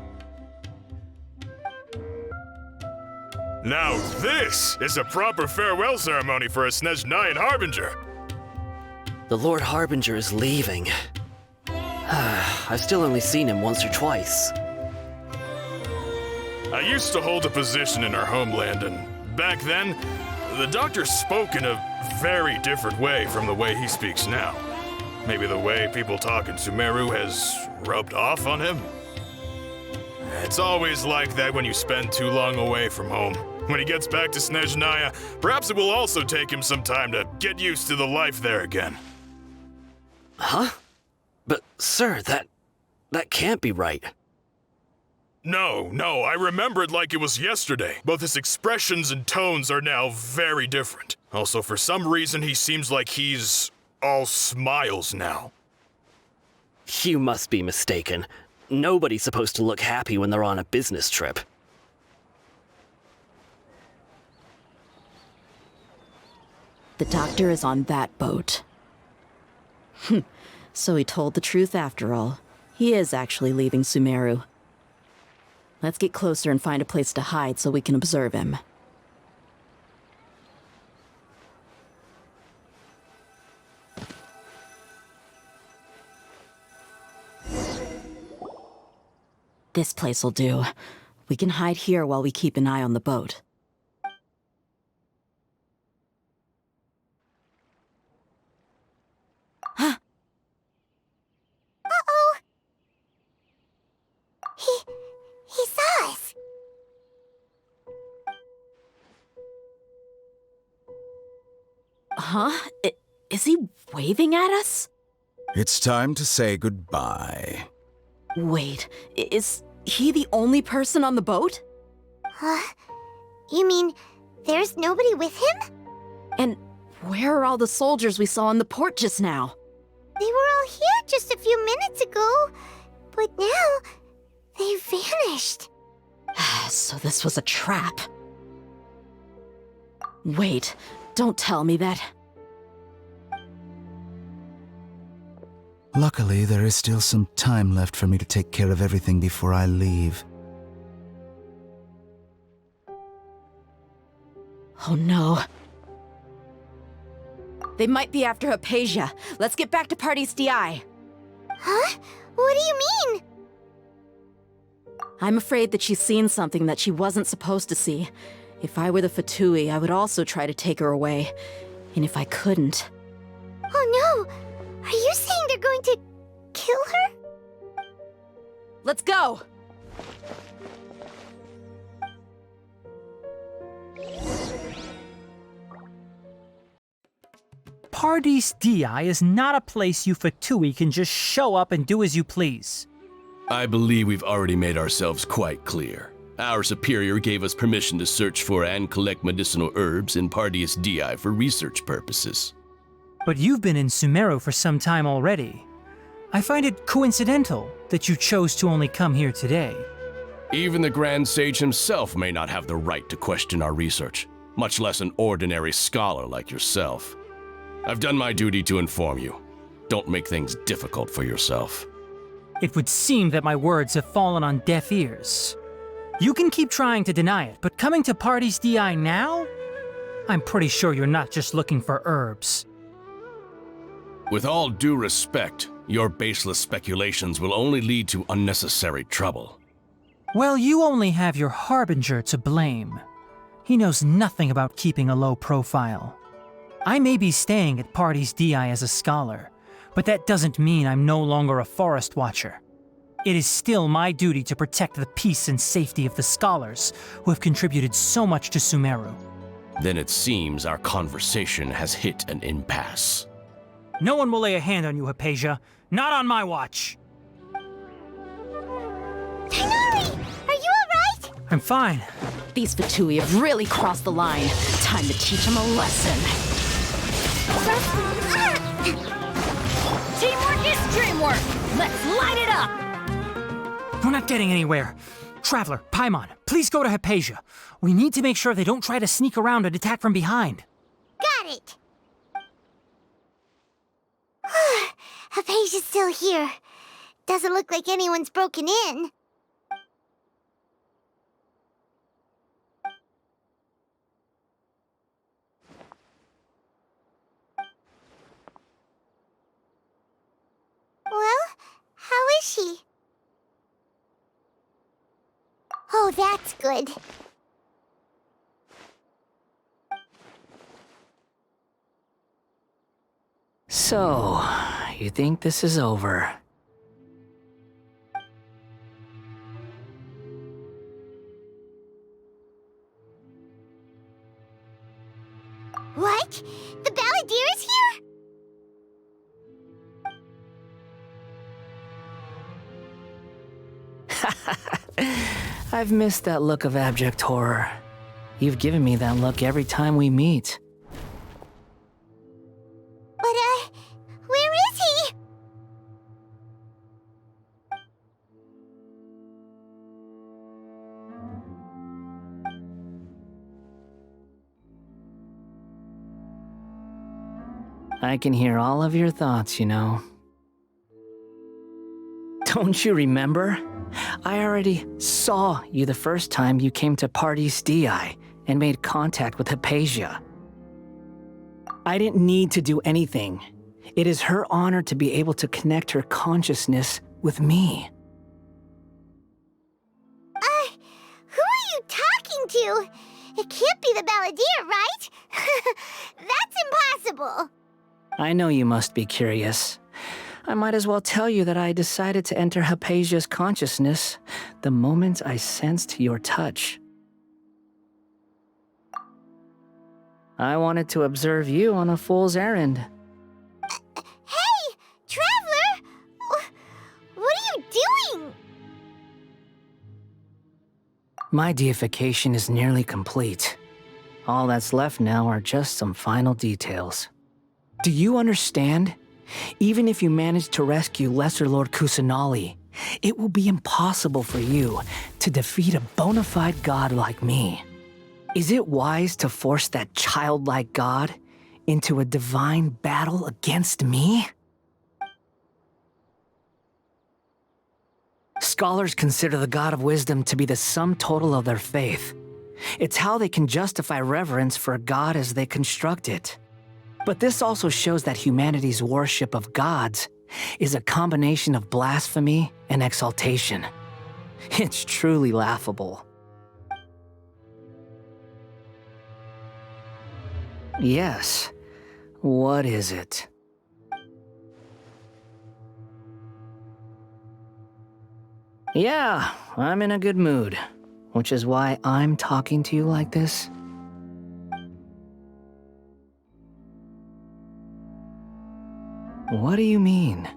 Now this is a proper farewell ceremony for a Snezhnayan Harbinger. The Lord Harbinger is leaving. I've still only seen him once or twice. I used to hold a position in our homeland, and back then, the doctor spoke in a very different way from the way he speaks now. Maybe the way people talk in Sumeru has rubbed off on him? It's always like that when you spend too long away from home. When he gets back to Snezhnaya, perhaps it will also take him some time to get used to the life there again. Huh? But, sir, that can't be right. No, I remember it like it was yesterday. Both his expressions and tones are now very different. Also, for some reason, he seems like he's all smiles now. You must be mistaken. Nobody's supposed to look happy when they're on a business trip. The doctor is on that boat. So he told the truth after all. He is actually leaving Sumeru. Let's get closer and find a place to hide so we can observe him. This place will do. We can hide here while we keep an eye on the boat. Uh-oh! He saw us! Huh? Is he waving at us? It's time to say goodbye. Wait, is he the only person on the boat? You mean there's nobody with him? And where are all the soldiers we saw in the port just now? They were all here just a few minutes ago, but now they've vanished. So this was a trap. Wait, don't tell me that. Luckily, there is still some time left for me to take care of everything before I leave. Oh no. They might be after Hypatia. Let's get back to Party's DI. Huh? What do you mean? I'm afraid that she's seen something that she wasn't supposed to see. If I were the Fatui, I would also try to take her away. And if I couldn't... Oh no! Are you saying they're going to kill her? Let's go! Party's DI is not a place you Fatui can just show up and do as you please. I believe we've already made ourselves quite clear. Our superior gave us permission to search for and collect medicinal herbs in Party's DI for research purposes. But you've been in Sumeru for some time already. I find it coincidental that you chose to only come here today. Even the Grand Sage himself may not have the right to question our research, much less an ordinary scholar like yourself. I've done my duty to inform you. Don't make things difficult for yourself. It would seem that my words have fallen on deaf ears. You can keep trying to deny it, but coming to Party's DI now? I'm pretty sure you're not just looking for herbs. With all due respect, your baseless speculations will only lead to unnecessary trouble. Well, you only have your Harbinger to blame. He knows nothing about keeping a low profile. I may be staying at Party's DI as a scholar, but that doesn't mean I'm no longer a forest watcher. It is still my duty to protect the peace and safety of the scholars who have contributed so much to Sumeru. Then it seems our conversation has hit an impasse. No one will lay a hand on you, Hypatia. Not on my watch. Tighnari, are you alright? I'm fine. These Fatui have really crossed the line. Time to teach them a lesson. Teamwork is dreamwork! Let's light it up! We're not getting anywhere. Traveler, Paimon, please go to Hypatia. We need to make sure they don't try to sneak around and attack from behind. Got it! Hypatia's still here. Doesn't look like anyone's broken in. Well, how is she? Oh, that's good. So, you think this is over? What? The Balladeer is here? I've missed that look of abject horror. You've given me that look every time we meet. But, where is he? I can hear all of your thoughts, you know. Don't you remember? I already saw you the first time you came to Party's DI and made contact with Hypatia. I didn't need to do anything. It is her honor to be able to connect her consciousness with me. Who are you talking to? It can't be the Balladeer, right? That's impossible. I know you must be curious. I might as well tell you that I decided to enter Hypatia's consciousness the moment I sensed your touch. I wanted to observe you on a fool's errand. Hey, Traveler! What are you doing? My deification is nearly complete. All that's left now are just some final details. Do you understand? Even if you manage to rescue Lesser Lord Kusanali, it will be impossible for you to defeat a bona fide god like me. Is it wise to force that childlike god into a divine battle against me? Scholars consider the God of Wisdom to be the sum total of their faith. It's how they can justify reverence for a god as they construct it. But this also shows that humanity's worship of gods is a combination of blasphemy and exaltation. It's truly laughable. Yes. What is it? Yeah, I'm in a good mood, which is why I'm talking to you like this. What do you mean?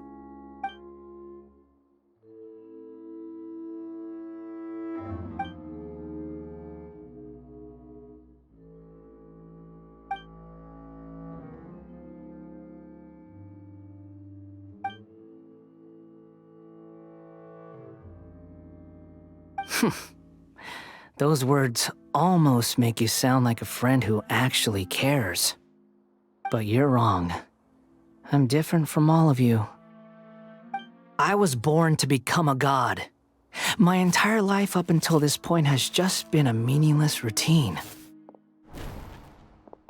Those words almost make you sound like a friend who actually cares. But you're wrong. I'm different from all of you. I was born to become a god. My entire life up until this point has just been a meaningless routine.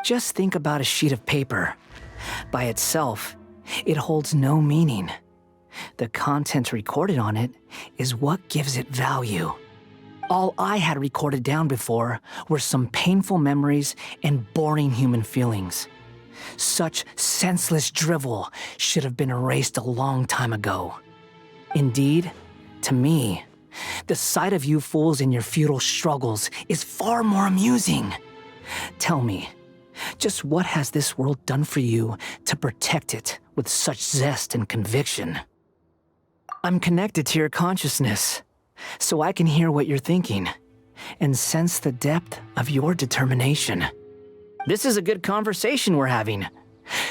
Just think about a sheet of paper. By itself, it holds no meaning. The content recorded on it is what gives it value. All I had recorded down before were some painful memories and boring human feelings. Such senseless drivel should have been erased a long time ago. Indeed, to me, the sight of you fools in your futile struggles is far more amusing. Tell me, Just what has this world done for you to protect it with such zest and conviction? I'm connected to your consciousness, so I can hear what you're thinking and sense the depth of your determination. This is a good conversation we're having.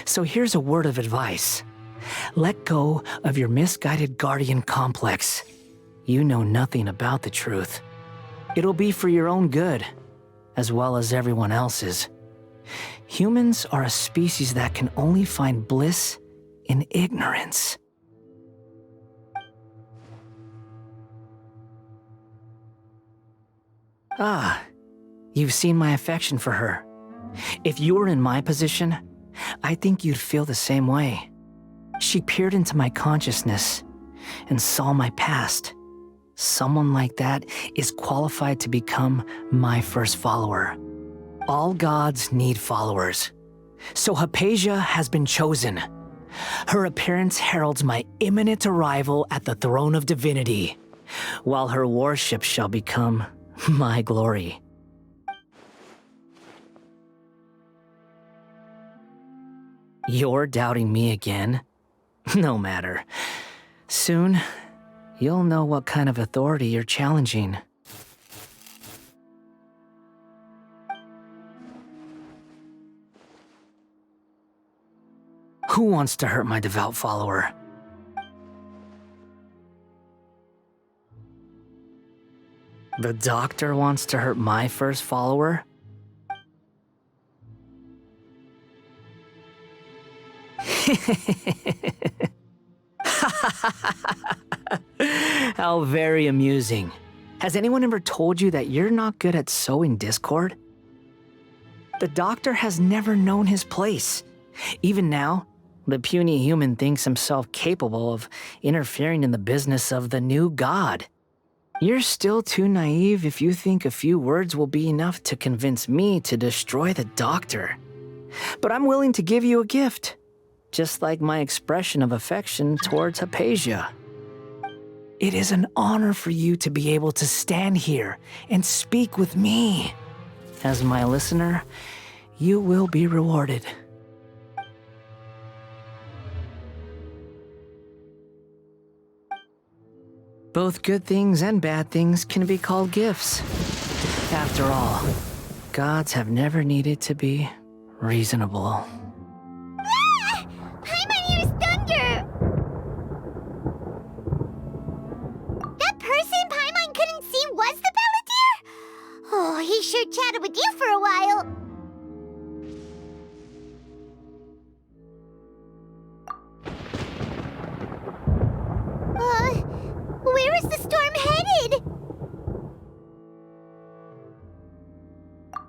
So here's a word of advice. Let go of your misguided guardian complex. You know nothing about the truth. It'll be for your own good, as well as everyone else's. Humans are a species that can only find bliss in ignorance. Ah, you've seen my affection for her. If you were in my position, I think you'd feel the same way. She peered into my consciousness and saw my past. Someone like that is qualified to become my first follower. All gods need followers. So Hypatia has been chosen. Her appearance heralds my imminent arrival at the throne of divinity, while her worship shall become my glory. You're doubting me again? No matter. Soon, you'll know what kind of authority you're challenging. Who wants to hurt my devout follower? The doctor wants to hurt my first follower? How very amusing. Has anyone ever told you that you're not good at sowing discord? The doctor has never known his place. Even now, the puny human thinks himself capable of interfering in the business of the new god. You're still too naive if you think a few words will be enough to convince me to destroy the doctor. But I'm willing to give you a gift, just like my expression of affection towards Hypatia. It is an honor for you to be able to stand here and speak with me. As my listener, you will be rewarded. Both good things and bad things can be called gifts. After all, gods have never needed to be reasonable. Ah! Paimon hears thunder! That person Paimon couldn't see was the Palantir? Oh, he sure chatted with you for a while. Where is the storm headed?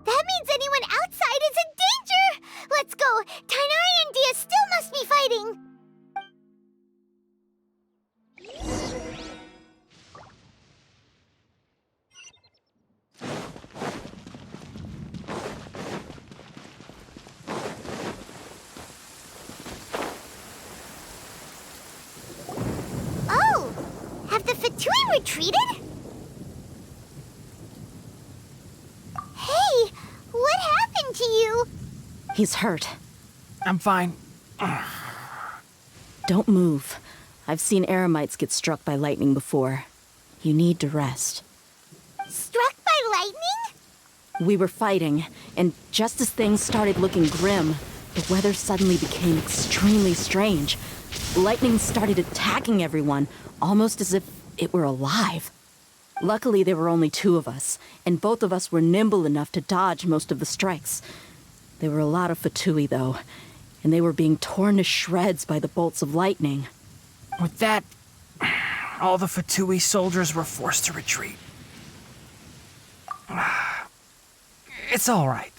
That means anyone outside is in danger! Let's go! Tainari and Dia still must be fighting! Oh! Have the Fatui retreated? Hey! What happened to you? He's hurt. I'm fine. Don't move. I've seen Eremites get struck by lightning before. You need to rest. Struck by lightning? We were fighting, and just as things started looking grim, the weather suddenly became extremely strange. Lightning started attacking everyone, almost as if it were alive. Luckily, there were only two of us, and both of us were nimble enough to dodge most of the strikes. There were a lot of Fatui, though, and they were being torn to shreds by the bolts of lightning. With that, all the Fatui soldiers were forced to retreat. It's all right.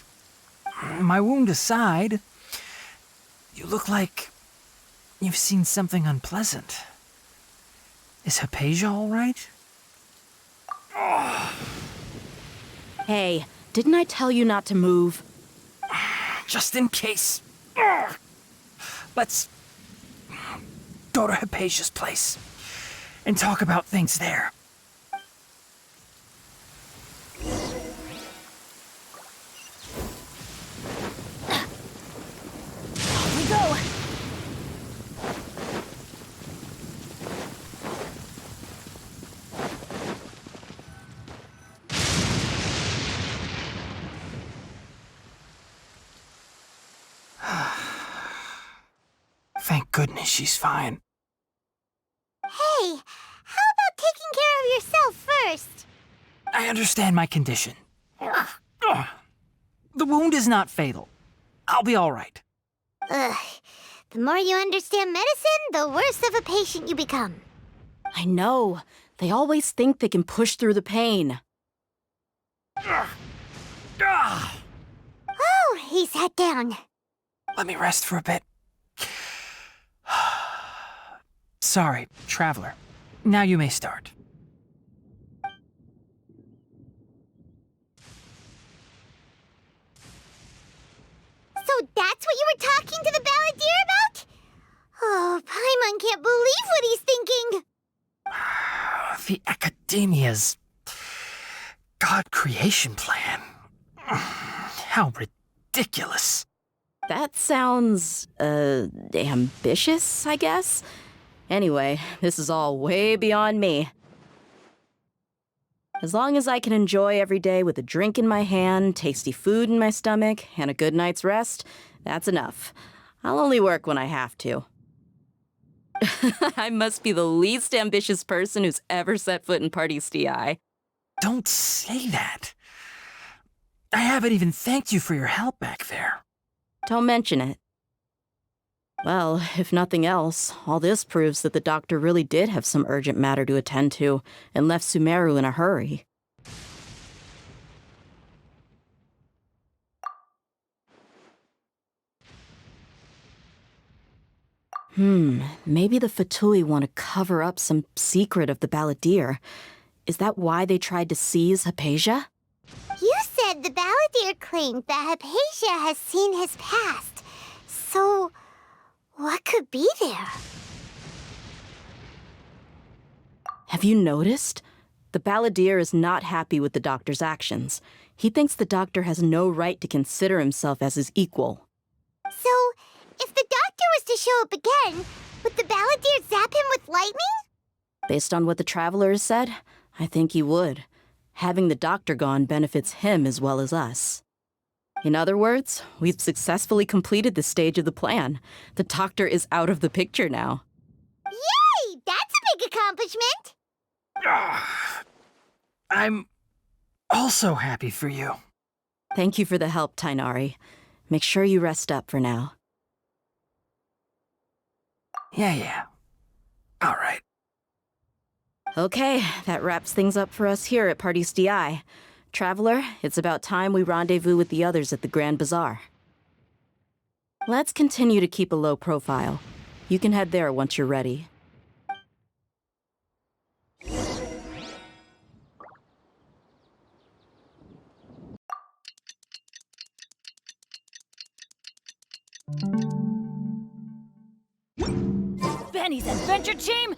My wound aside, you look like you've seen something unpleasant. Is Hypatia all right? Hey, didn't I tell you not to move? Just in case. Let's go to Hypatia's place and talk about things there. goodness, she's fine. Hey, how about taking care of yourself first? I understand my condition. The wound is not fatal. I'll be all right. Ugh. The more you understand medicine, the worse of a patient you become. I know. They always think they can push through the pain. Oh, he sat down. Let me rest for a bit. Sorry, Traveler. Now you may start. So that's what you were talking to the balladeer about? Oh, Paimon can't believe what he's thinking. The Academia's God creation plan. How ridiculous. That sounds, ambitious, I guess? Anyway, this is all way beyond me. As long as I can enjoy every day with a drink in my hand, tasty food in my stomach, and a good night's rest, that's enough. I'll only work when I have to. I must be the least ambitious person who's ever set foot in Party's DI. Don't say that. I haven't even thanked you for your help back there. Don't mention it. Well, if nothing else, all this proves that the doctor really did have some urgent matter to attend to and left Sumeru in a hurry. Maybe the Fatui want to cover up some secret of the balladeer. Is that why they tried to seize Hypatia? You said the balladeer claimed that Hypatia has seen his past. So, what could be there? Have you noticed? The balladeer is not happy with the doctor's actions. He thinks the doctor has no right to consider himself as his equal. So, if the doctor was to show up again, would the balladeer zap him with lightning? Based on what the Traveler has said, I think he would. Having the doctor gone benefits him as well as us. In other words, we've successfully completed this stage of the plan. The doctor is out of the picture now. Yay! That's a big accomplishment! I'm also happy for you. Thank you for the help, Tainari. Make sure you rest up for now. Yeah. All right. Okay, that wraps things up for us here at Party's DI. Traveler, it's about time we rendezvous with the others at the Grand Bazaar. Let's continue to keep a low profile. You can head there once you're ready. Benny's adventure team,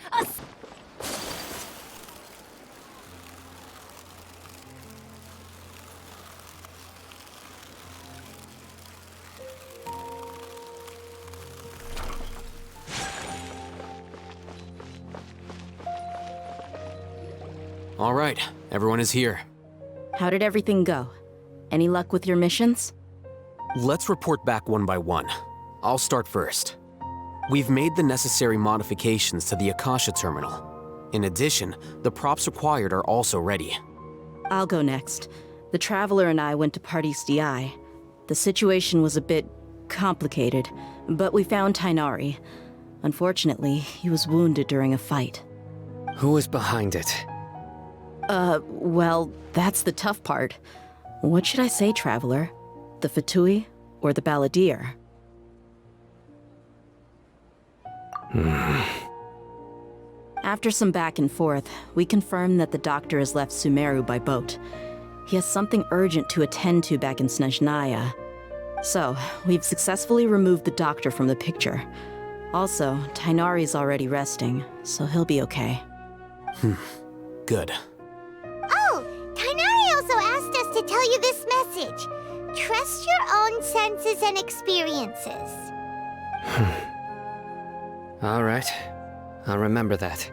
All right, everyone is here. How did everything go? Any luck with your missions? Let's report back one by one. I'll start first. We've made the necessary modifications to the Akasha terminal. In addition, the props required are also ready. I'll go next. The Traveler and I went to Party's DI. The situation was a bit complicated, but we found Tainari. Unfortunately, he was wounded during a fight. Who was behind it? Well, that's the tough part. What should I say, Traveler? The Fatui or the balladeer? After some back and forth, we confirmed that the doctor has left Sumeru by boat. He has something urgent to attend to back in Snezhnaya. So, we've successfully removed the doctor from the picture. Also, Tainari's already resting, so he'll be okay. Good. Oh, Tainari also asked us to tell you this message. Trust your own senses and experiences. All right. I'll remember that.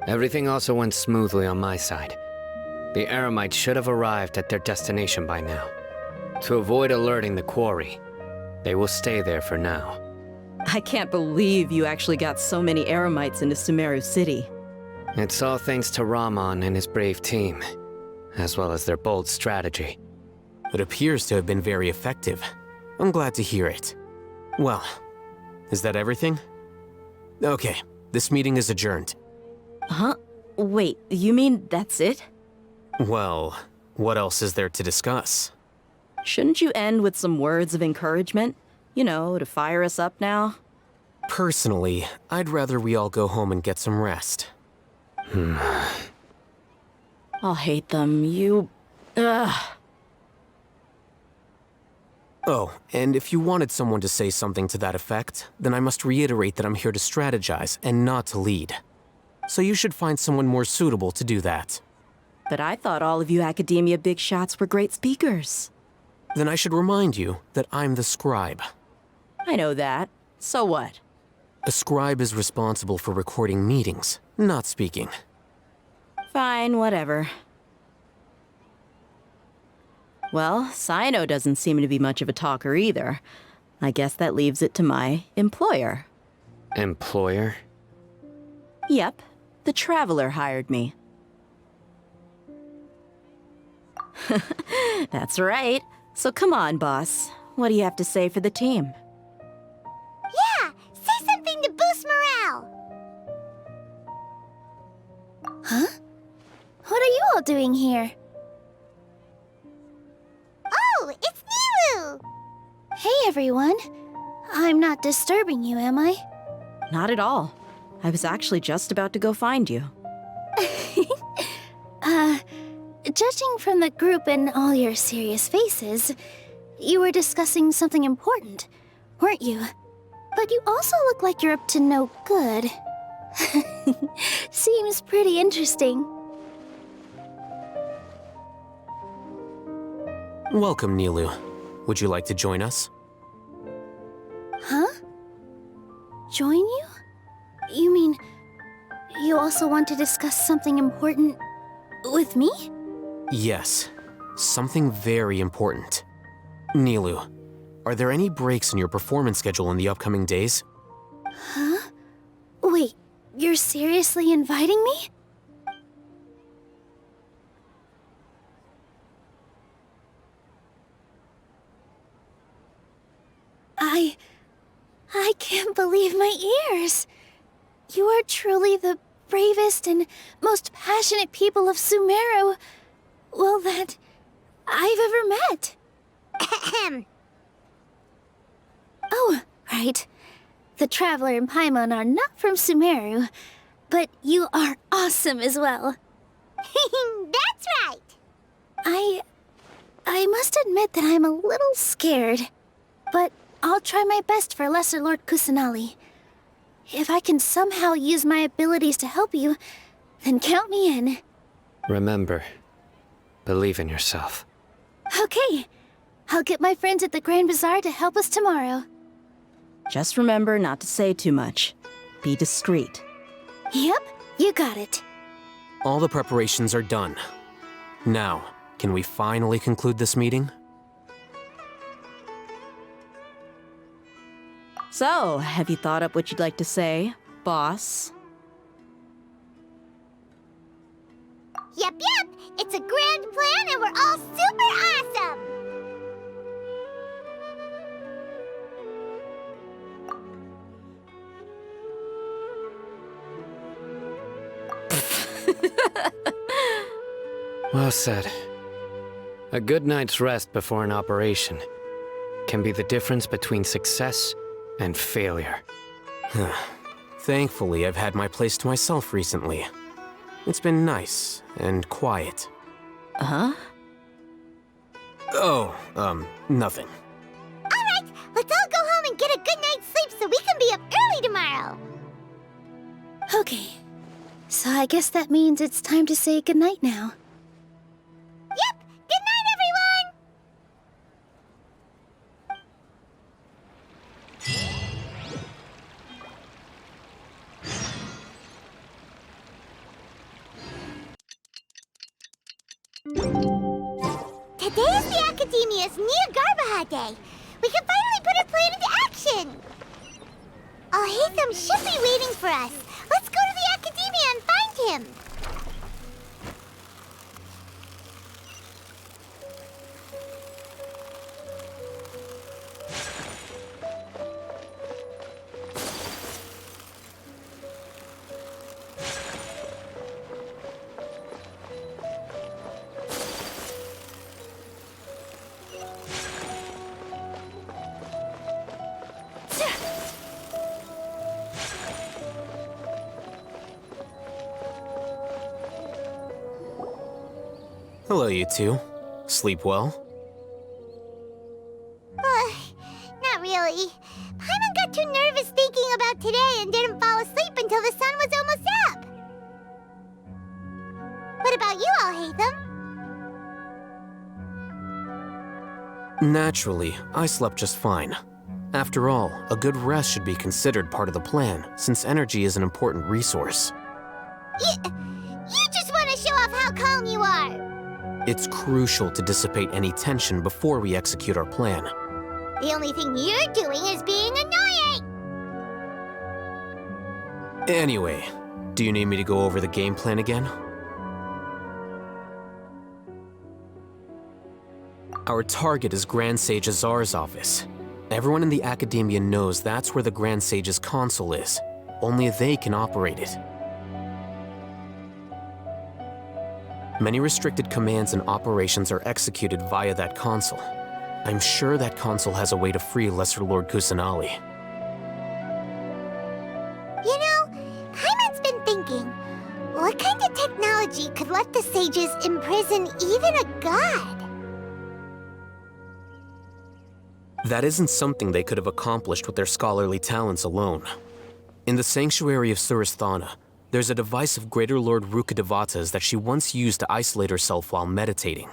Everything also went smoothly on my side. The Eremites should have arrived at their destination by now. To avoid alerting the quarry, they will stay there for now. I can't believe you actually got so many Eremites into Sumeru City. It's all thanks to Rahman and his brave team, as well as their bold strategy. It appears to have been very effective. I'm glad to hear it. Well, is that everything? Okay, this meeting is adjourned. Huh? Wait, you mean that's it? Well, what else is there to discuss? Shouldn't you end with some words of encouragement? You know, to fire us up now? Personally, I'd rather we all go home and get some rest. I'll hate them. Ugh. Oh, and if you wanted someone to say something to that effect, then I must reiterate that I'm here to strategize and not to lead. So you should find someone more suitable to do that. But I thought all of you academia big shots were great speakers. Then I should remind you that I'm the scribe. I know that. So what? A scribe is responsible for recording meetings, not speaking. Fine, whatever. Well, Sino doesn't seem to be much of a talker either. I guess that leaves it to my employer. Employer? Yep, the Traveler hired me. That's right. So come on, boss. What do you have to say for the team? Yeah, say something to boost morale. Huh? What are you all doing here? Oh, it's Nilu! Hey, everyone. I'm not disturbing you, am I? Not at all. I was actually just about to go find you. Judging from the group and all your serious faces, you were discussing something important, weren't you? But you also look like you're up to no good. Seems pretty interesting. Welcome, Nilu. Would you like to join us? Huh? Join you? You mean, you also want to discuss something important with me? Yes, something very important. Nilu, are there any breaks in your performance schedule in the upcoming days? Huh? Wait, you're seriously inviting me? I can't believe my ears. You are truly the bravest and most passionate people of Sumeru, well, that I've ever met. Ahem. Oh, right. The Traveler and Paimon are not from Sumeru, but you are awesome as well. That's right. I must admit that I'm a little scared, but I'll try my best for Lesser Lord Kusanali. If I can somehow use my abilities to help you, then count me in. Remember, believe in yourself. Okay. I'll get my friends at the Grand Bazaar to help us tomorrow. Just remember not to say too much. Be discreet. Yep, you got it. All the preparations are done. Now, can we finally conclude this meeting? So, have you thought up what you'd like to say, boss? Yep. It's a grand plan and we're all super awesome. Well said. A good night's rest before an operation can be the difference between success and failure. Thankfully, I've had my place to myself recently. It's been nice and quiet. Huh? Oh, nothing. All right, let's all go home and get a good night's sleep so we can be up early tomorrow. Okay, so I guess that means it's time to say goodnight now. Yep, good night, everyone! Today is the Academia's Jnagarbia Day. We can finally put our plan into action. Al-Haytham should be waiting for us. Let's go to the Academia and find him. Hello, you two. Sleep well? Not really. Paimon got too nervous thinking about today and didn't fall asleep until the sun was almost up. What about you, Al-Haytham? Naturally, I slept just fine. After all, a good rest should be considered part of the plan, since energy is an important resource. You just want to show off how calm you are. It's crucial to dissipate any tension before we execute our plan. The only thing you're doing is being annoying! Anyway, do you need me to go over the game plan again? Our target is Grand Sage Azar's office. Everyone in the Academia knows that's where the Grand Sage's console is. Only they can operate it. Many restricted commands and operations are executed via that console. I'm sure that console has a way to free Lesser Lord Kusanali. You know, Paimon's been thinking, what kind of technology could let the sages imprison even a god? That isn't something they could have accomplished with their scholarly talents alone. In the Sanctuary of Suristhana, there's a device of Greater Lord Rukkhadevata's that she once used to isolate herself while meditating.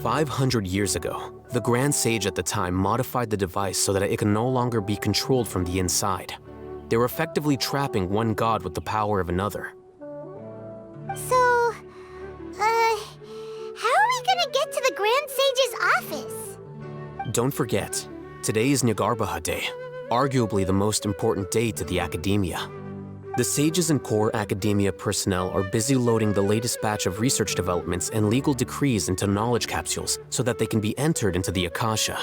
500 years ago, the Grand Sage at the time modified the device so that it can no longer be controlled from the inside. They were effectively trapping one god with the power of another. So, how are we gonna get to the Grand Sage's office? Don't forget, today is Jnagarbia Day, arguably the most important day to the Academia. The sages and core Academia personnel are busy loading the latest batch of research developments and legal decrees into knowledge capsules so that they can be entered into the Akasha.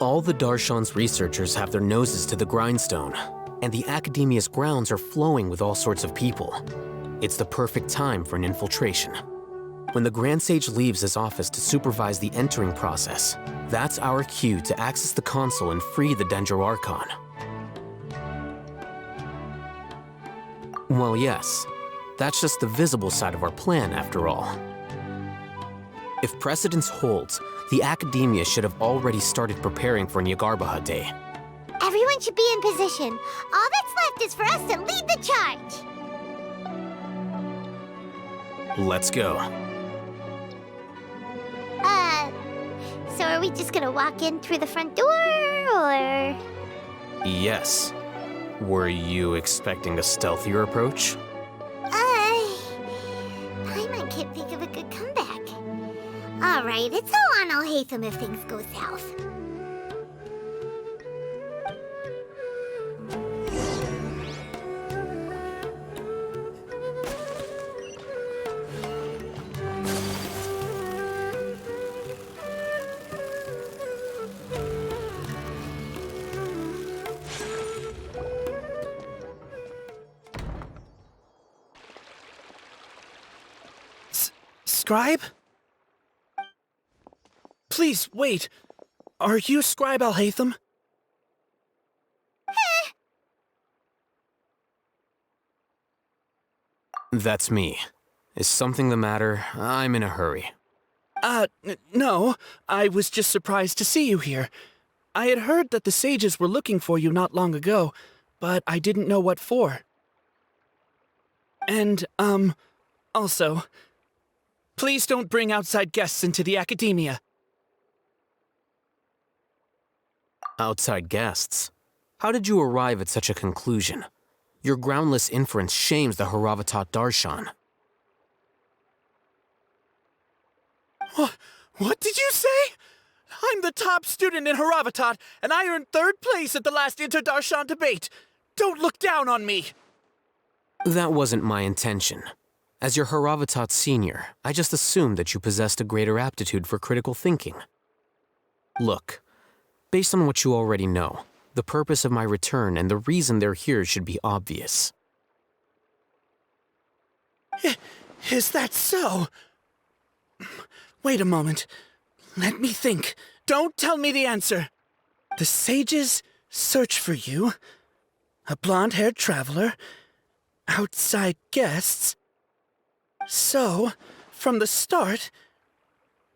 All the Darshan's researchers have their noses to the grindstone, and the Academia's grounds are flowing with all sorts of people. It's the perfect time for an infiltration. When the Grand Sage leaves his office to supervise the entering process, that's our cue to access the console and free the Dendro Archon. Well, yes, that's just the visible side of our plan, after all. If precedence holds, the Academia should have already started preparing for Jnagarbia Day. Everyone should be in position. All that's left is for us to lead the charge. Let's go. So are we just gonna walk in through the front door, or...? Yes. Were you expecting a stealthier approach? Paimon can't think of a good comeback. Alright, it's all on Al-Haytham if things go south. Scribe? Please, wait. Are you Scribe Al-Haytham? That's me. Is something the matter? I'm in a hurry. No. I was just surprised to see you here. I had heard that the sages were looking for you not long ago, but I didn't know what for. And, also, please don't bring outside guests into the Academia. Outside guests? How did you arrive at such a conclusion? Your groundless inference shames the Haravatat Darshan. What did you say? I'm the top student in Haravatat, and I earned 3rd place at the last Inter-Darshan debate. Don't look down on me! That wasn't my intention. As your Haravatat senior, I just assumed that you possessed a greater aptitude for critical thinking. Look, based on what you already know, the purpose of my return and the reason they're here should be obvious. Is that so? Wait a moment. Let me think. Don't tell me the answer. The sages search for you. A blonde-haired traveler. Outside guests. So, from the start,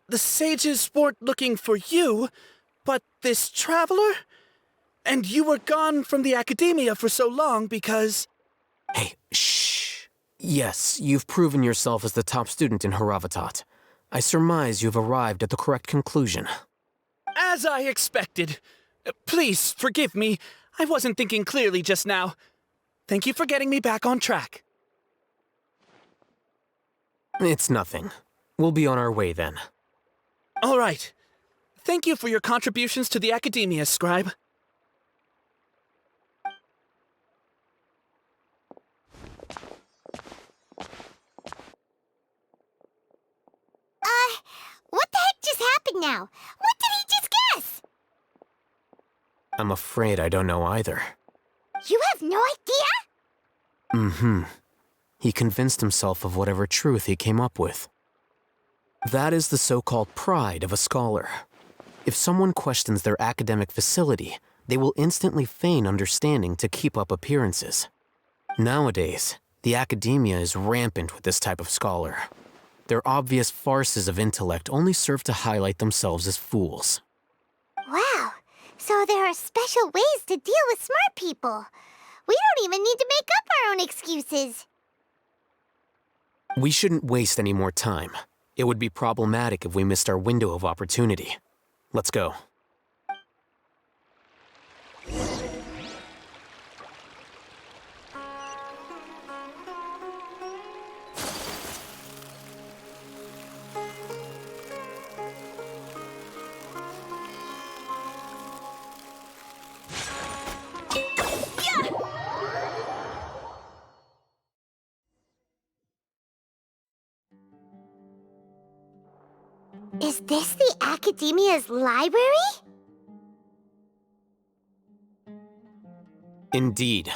the sages weren't looking for you, but this traveler? And you were gone from the academia for so long because... Hey, shh. Yes, you've proven yourself as the top student in Haravatat. I surmise you've arrived at the correct conclusion. As I expected. Please, forgive me. I wasn't thinking clearly just now. Thank you for getting me back on track. It's nothing. We'll be on our way then. All right. Thank you for your contributions to the academia, Scribe. What the heck just happened now? What did he just guess? I'm afraid I don't know either. You have no idea? Mm-hmm. He convinced himself of whatever truth he came up with. That is the so-called pride of a scholar. If someone questions their academic facility, they will instantly feign understanding to keep up appearances. Nowadays, the academia is rampant with this type of scholar. Their obvious farces of intellect only serve to highlight themselves as fools. Wow, so there are special ways to deal with smart people. We don't even need to make up our own excuses. We shouldn't waste any more time. It would be problematic if we missed our window of opportunity. Let's go. Is this the Academia's library? Indeed.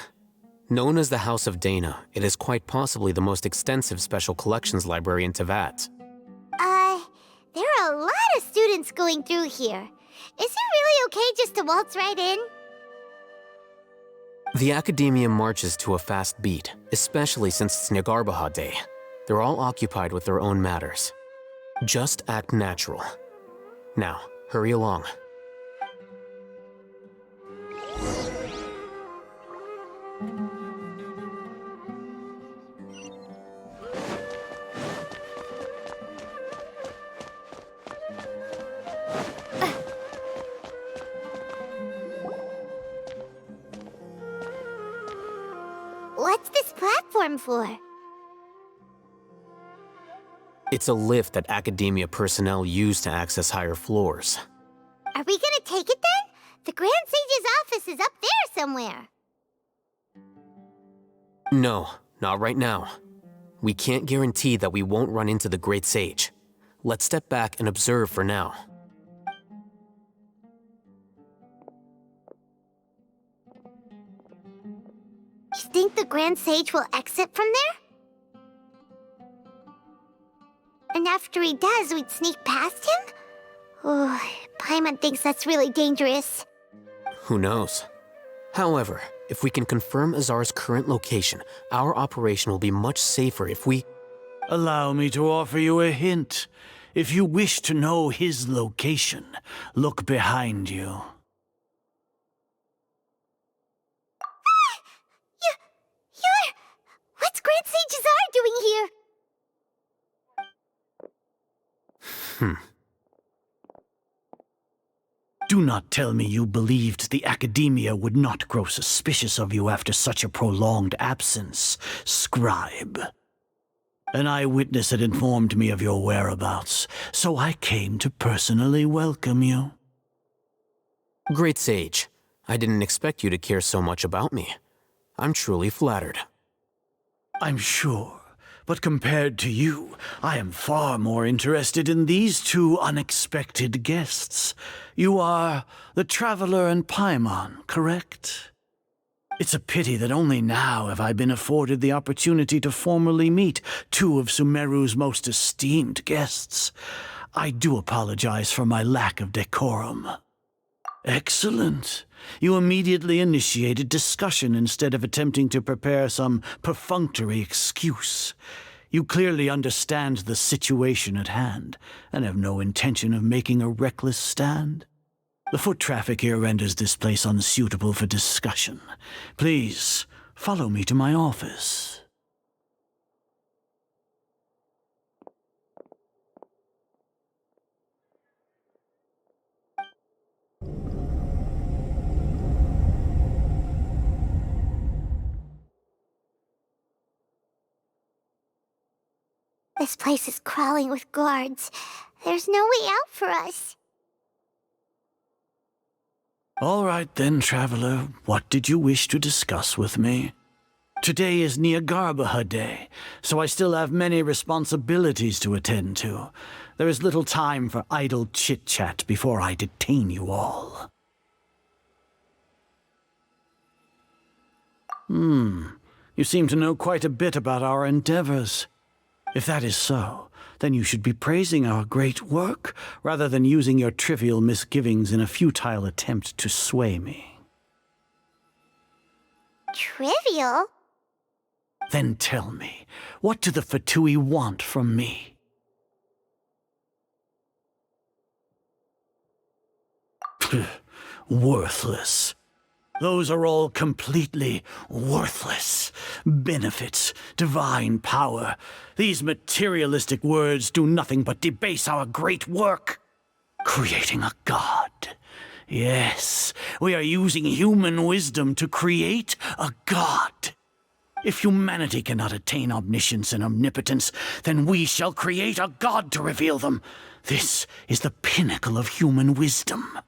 Known as the House of Dana, it is quite possibly the most extensive special collections library in Teyvat. There are a lot of students going through here. Is it really okay just to waltz right in? The Academia marches to a fast beat, especially since it's Jnagarbia Day. They're all occupied with their own matters. Just act natural. Now, hurry along. What's this platform for? It's a lift that Academia personnel use to access higher floors. Are we gonna take it then? The Grand Sage's office is up there somewhere. No, not right now. We can't guarantee that we won't run into the Great Sage. Let's step back and observe for now. You think the Grand Sage will exit from there? And after he does, we'd sneak past him? Oh, Paimon thinks that's really dangerous. Who knows? However, if we can confirm Azar's current location, our operation will be much safer if we... Allow me to offer you a hint. If you wish to know his location, look behind you. What's Grand Sage Azar doing here? Do not tell me you believed the Academia would not grow suspicious of you after such a prolonged absence, Scribe. An eyewitness had informed me of your whereabouts, so I came to personally welcome you. Great Sage, I didn't expect you to care so much about me. I'm truly flattered. I'm sure, but compared to you, I am far more interested in these two unexpected guests. You are the Traveler and Paimon, correct? It's a pity that only now have I been afforded the opportunity to formally meet two of Sumeru's most esteemed guests. I do apologize for my lack of decorum. Excellent. You immediately initiated discussion instead of attempting to prepare some perfunctory excuse. You clearly understand the situation at hand, and have no intention of making a reckless stand. The foot traffic here renders this place unsuitable for discussion. Please, follow me to my office. This place is crawling with guards. There's no way out for us. All right then, Traveler. What did you wish to discuss with me? Today is Jnagarbia Day, so I still have many responsibilities to attend to. There is little time for idle chit-chat before I detain you all. You seem to know quite a bit about our endeavors. If that is so, then you should be praising our great work, rather than using your trivial misgivings in a futile attempt to sway me. Trivial? Then tell me, what do the Fatui want from me? Worthless. Those are all completely worthless. Benefits, divine power. These materialistic words do nothing but debase our great work. Creating a god. Yes, we are using human wisdom to create a god. If humanity cannot attain omniscience and omnipotence, then we shall create a god to reveal them. This is the pinnacle of human wisdom.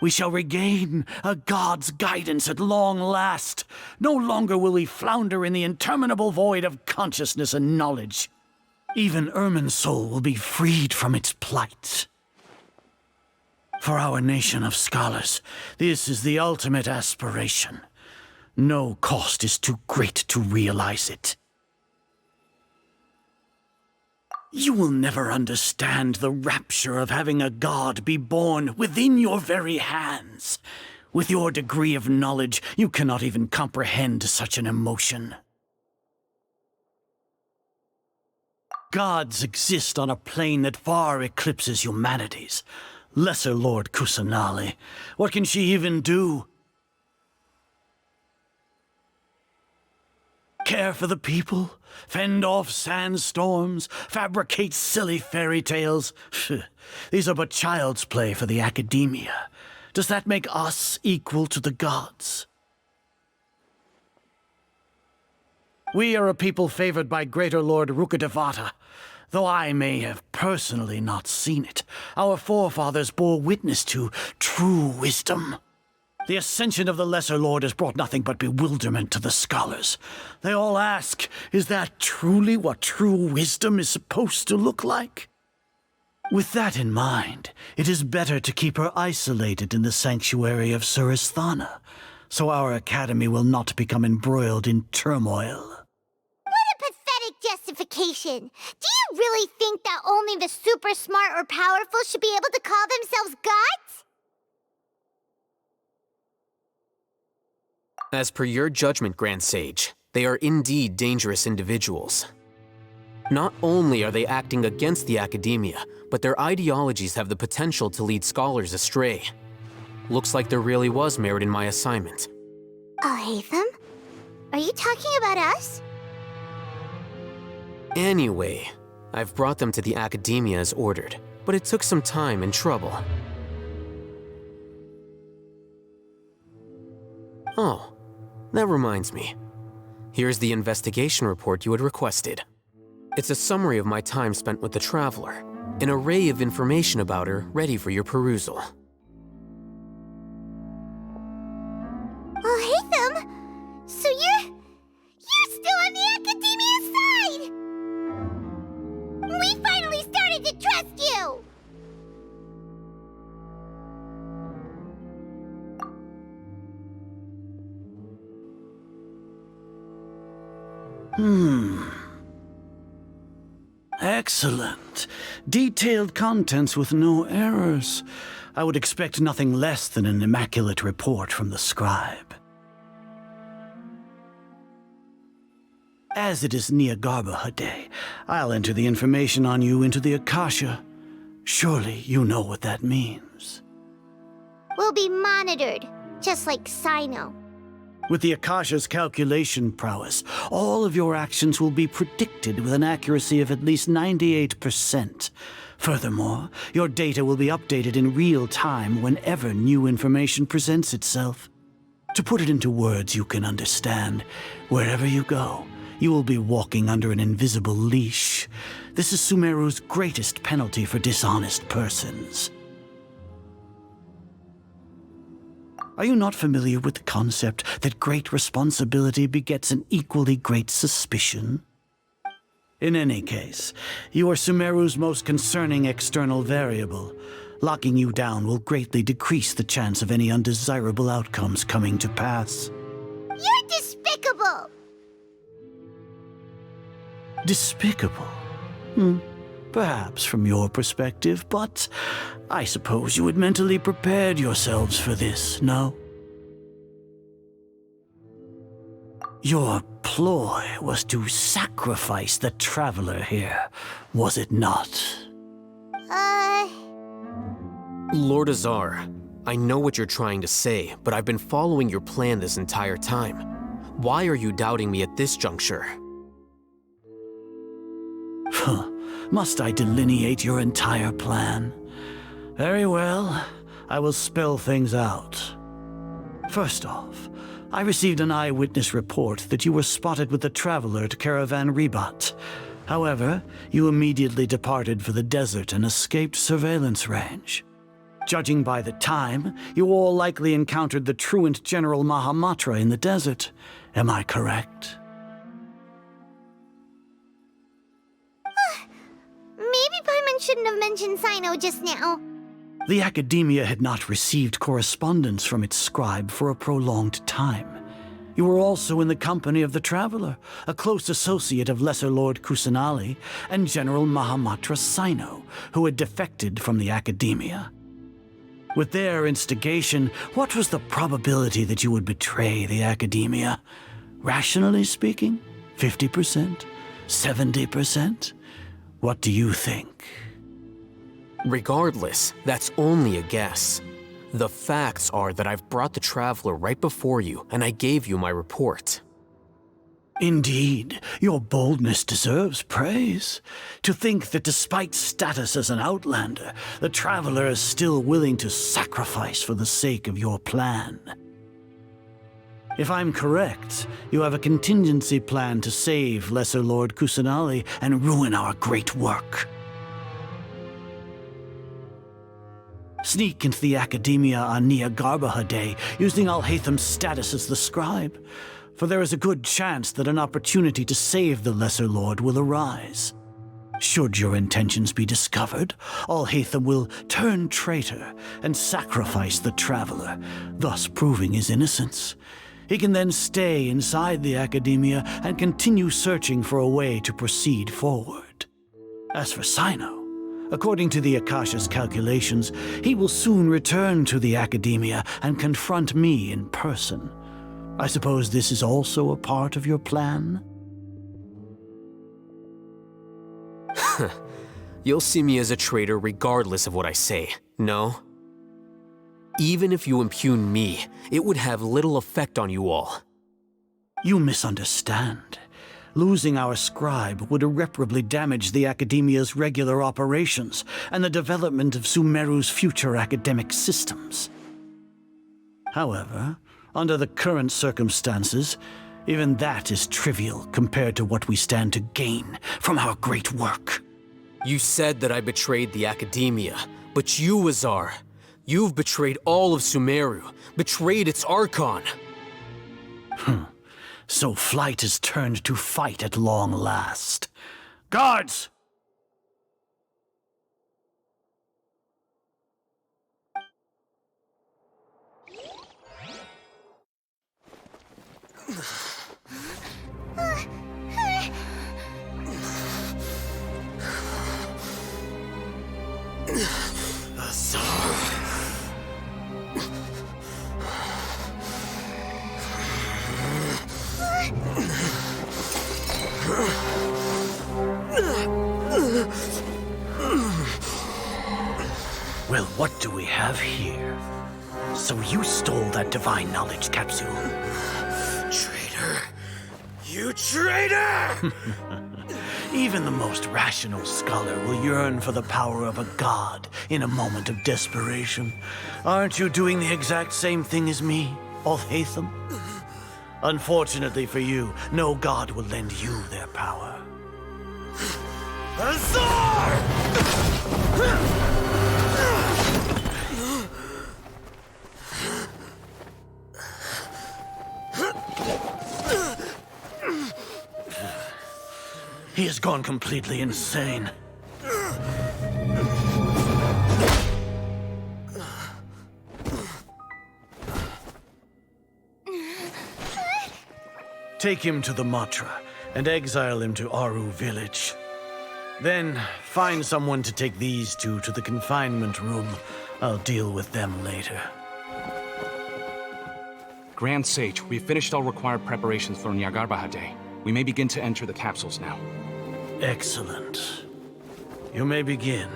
We shall regain a god's guidance at long last. No longer will we flounder in the interminable void of consciousness and knowledge. Even Ermin's soul will be freed from its plight. For our nation of scholars, this is the ultimate aspiration. No cost is too great to realize it. You will never understand the rapture of having a god be born within your very hands. With your degree of knowledge, you cannot even comprehend such an emotion. Gods exist on a plane that far eclipses humanity's. Lesser Lord Kusanali, what can she even do? Care for the people? Fend off sandstorms? Fabricate silly fairy tales? These are but child's play for the academia. Does that make us equal to the gods? We are a people favored by Greater Lord Rukkhadevata. Though I may have personally not seen it, our forefathers bore witness to true wisdom. The ascension of the Lesser Lord has brought nothing but bewilderment to the scholars. They all ask, is that truly what true wisdom is supposed to look like? With that in mind, it is better to keep her isolated in the sanctuary of Suristhana, so our academy will not become embroiled in turmoil. What a pathetic justification! Do you really think that only the super smart or powerful should be able to call themselves gods? As per your judgment, Grand Sage, they are indeed dangerous individuals. Not only are they acting against the academia, but their ideologies have the potential to lead scholars astray. Looks like there really was merit in my assignment. Alhaitham? Are you talking about us? Anyway, I've brought them to the academia as ordered, but it took some time and trouble. Oh. That reminds me. Here's the investigation report you had requested. It's a summary of my time spent with the Traveler, an array of information about her ready for your perusal. Excellent. Detailed contents with no errors. I would expect nothing less than an immaculate report from the scribe. As it is Jnagarbia Day, I'll enter the information on you into the Akasha. Surely you know what that means. We'll be monitored, just like Sino. With the Akasha's calculation prowess, all of your actions will be predicted with an accuracy of at least 98%. Furthermore, your data will be updated in real time whenever new information presents itself. To put it into words you can understand, wherever you go, you will be walking under an invisible leash. This is Sumeru's greatest penalty for dishonest persons. Are you not familiar with the concept that great responsibility begets an equally great suspicion? In any case, you are Sumeru's most concerning external variable. Locking you down will greatly decrease the chance of any undesirable outcomes coming to pass. You're despicable! Despicable? Perhaps from your perspective, but I suppose you had mentally prepared yourselves for this, no? Your ploy was to sacrifice the traveler here, was it not? Lord Azar, I know what you're trying to say, but I've been following your plan this entire time. Why are you doubting me at this juncture? Must I delineate your entire plan? Very well, I will spell things out. First off, I received an eyewitness report that you were spotted with the traveler to Caravan Ribat. However, you immediately departed for the desert and escaped surveillance range. Judging by the time, you all likely encountered the truant General Mahamatra in the desert. Am I correct? Maybe Paimon shouldn't have mentioned Sino just now. The Academia had not received correspondence from its scribe for a prolonged time. You were also in the company of the Traveler, a close associate of Lesser Lord Kusanali and General Mahamatra Sino, who had defected from the Academia. With their instigation, what was the probability that you would betray the Academia? Rationally speaking, 50%? 70%? What do you think? Regardless, that's only a guess. The facts are that I've brought the Traveler right before you, and I gave you my report. Indeed, your boldness deserves praise. To think that despite status as an outlander, the Traveler is still willing to sacrifice for the sake of your plan. If I'm correct, you have a contingency plan to save Lesser Lord Kusanali and ruin our great work. Sneak into the Academia on Jnagarbia Day, using Alhaitham's status as the scribe, for there is a good chance that an opportunity to save the Lesser Lord will arise. Should your intentions be discovered, Alhaitham will turn traitor and sacrifice the Traveler, thus proving his innocence. He can then stay inside the Academia and continue searching for a way to proceed forward. As for Sino, according to the Akasha's calculations, he will soon return to the Academia and confront me in person. I suppose this is also a part of your plan? You'll see me as a traitor regardless of what I say, no? Even if you impugn me, it would have little effect on you all. You misunderstand. Losing our scribe would irreparably damage the Academia's regular operations and the development of Sumeru's future academic systems. However, under the current circumstances, even that is trivial compared to what we stand to gain from our great work. You said that I betrayed the Academia, but you, Azar, you've betrayed all of Sumeru, betrayed its Archon. So flight has turned to fight at long last. Guards! Well, what do we have here? So you stole that divine knowledge capsule? Traitor! You traitor! Even the most rational scholar will yearn for the power of a god in a moment of desperation. Aren't you doing the exact same thing as me, Al-Haytham? Unfortunately for you, no god will lend you their power. Azar! He has gone completely insane. Take him to the Matra and exile him to Aru village. Then find someone to take these two to the confinement room. I'll deal with them later. Grand Sage, we've finished all required preparations for Jnagarbia Day. We may begin to enter the capsules now. Excellent. You may begin.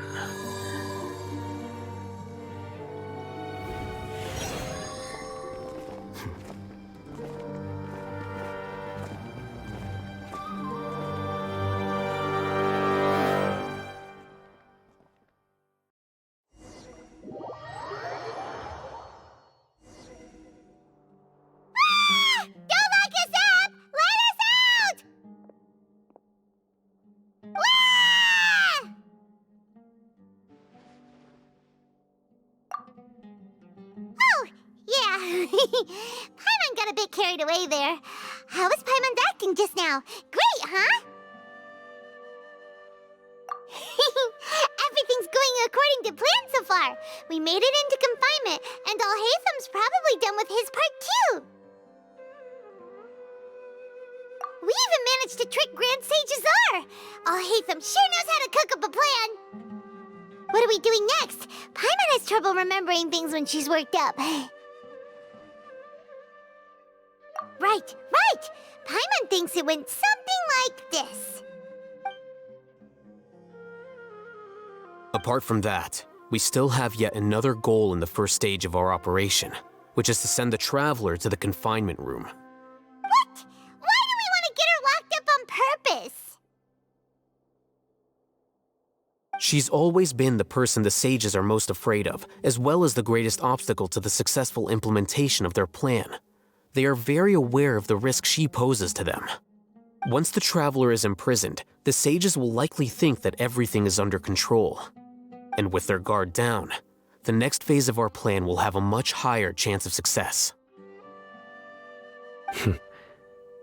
Paimon got a bit carried away there. How was Paimon acting just now? Great, huh? Everything's going according to plan so far. We made it into confinement, and Al-Haytham's probably done with his part too. We even managed to trick Grand Sage Azar. Al-Haytham sure knows how to cook up a plan. What are we doing next? Paimon has trouble remembering things when she's worked up. Right. Paimon thinks it went something like this. Apart from that, we still have yet another goal in the first stage of our operation, which is to send the Traveler to the confinement room. What? Why do we want to get her locked up on purpose? She's always been the person the sages are most afraid of, as well as the greatest obstacle to the successful implementation of their plan. They are very aware of the risk she poses to them. Once the Traveler is imprisoned, the sages will likely think that everything is under control. And with their guard down, the next phase of our plan will have a much higher chance of success.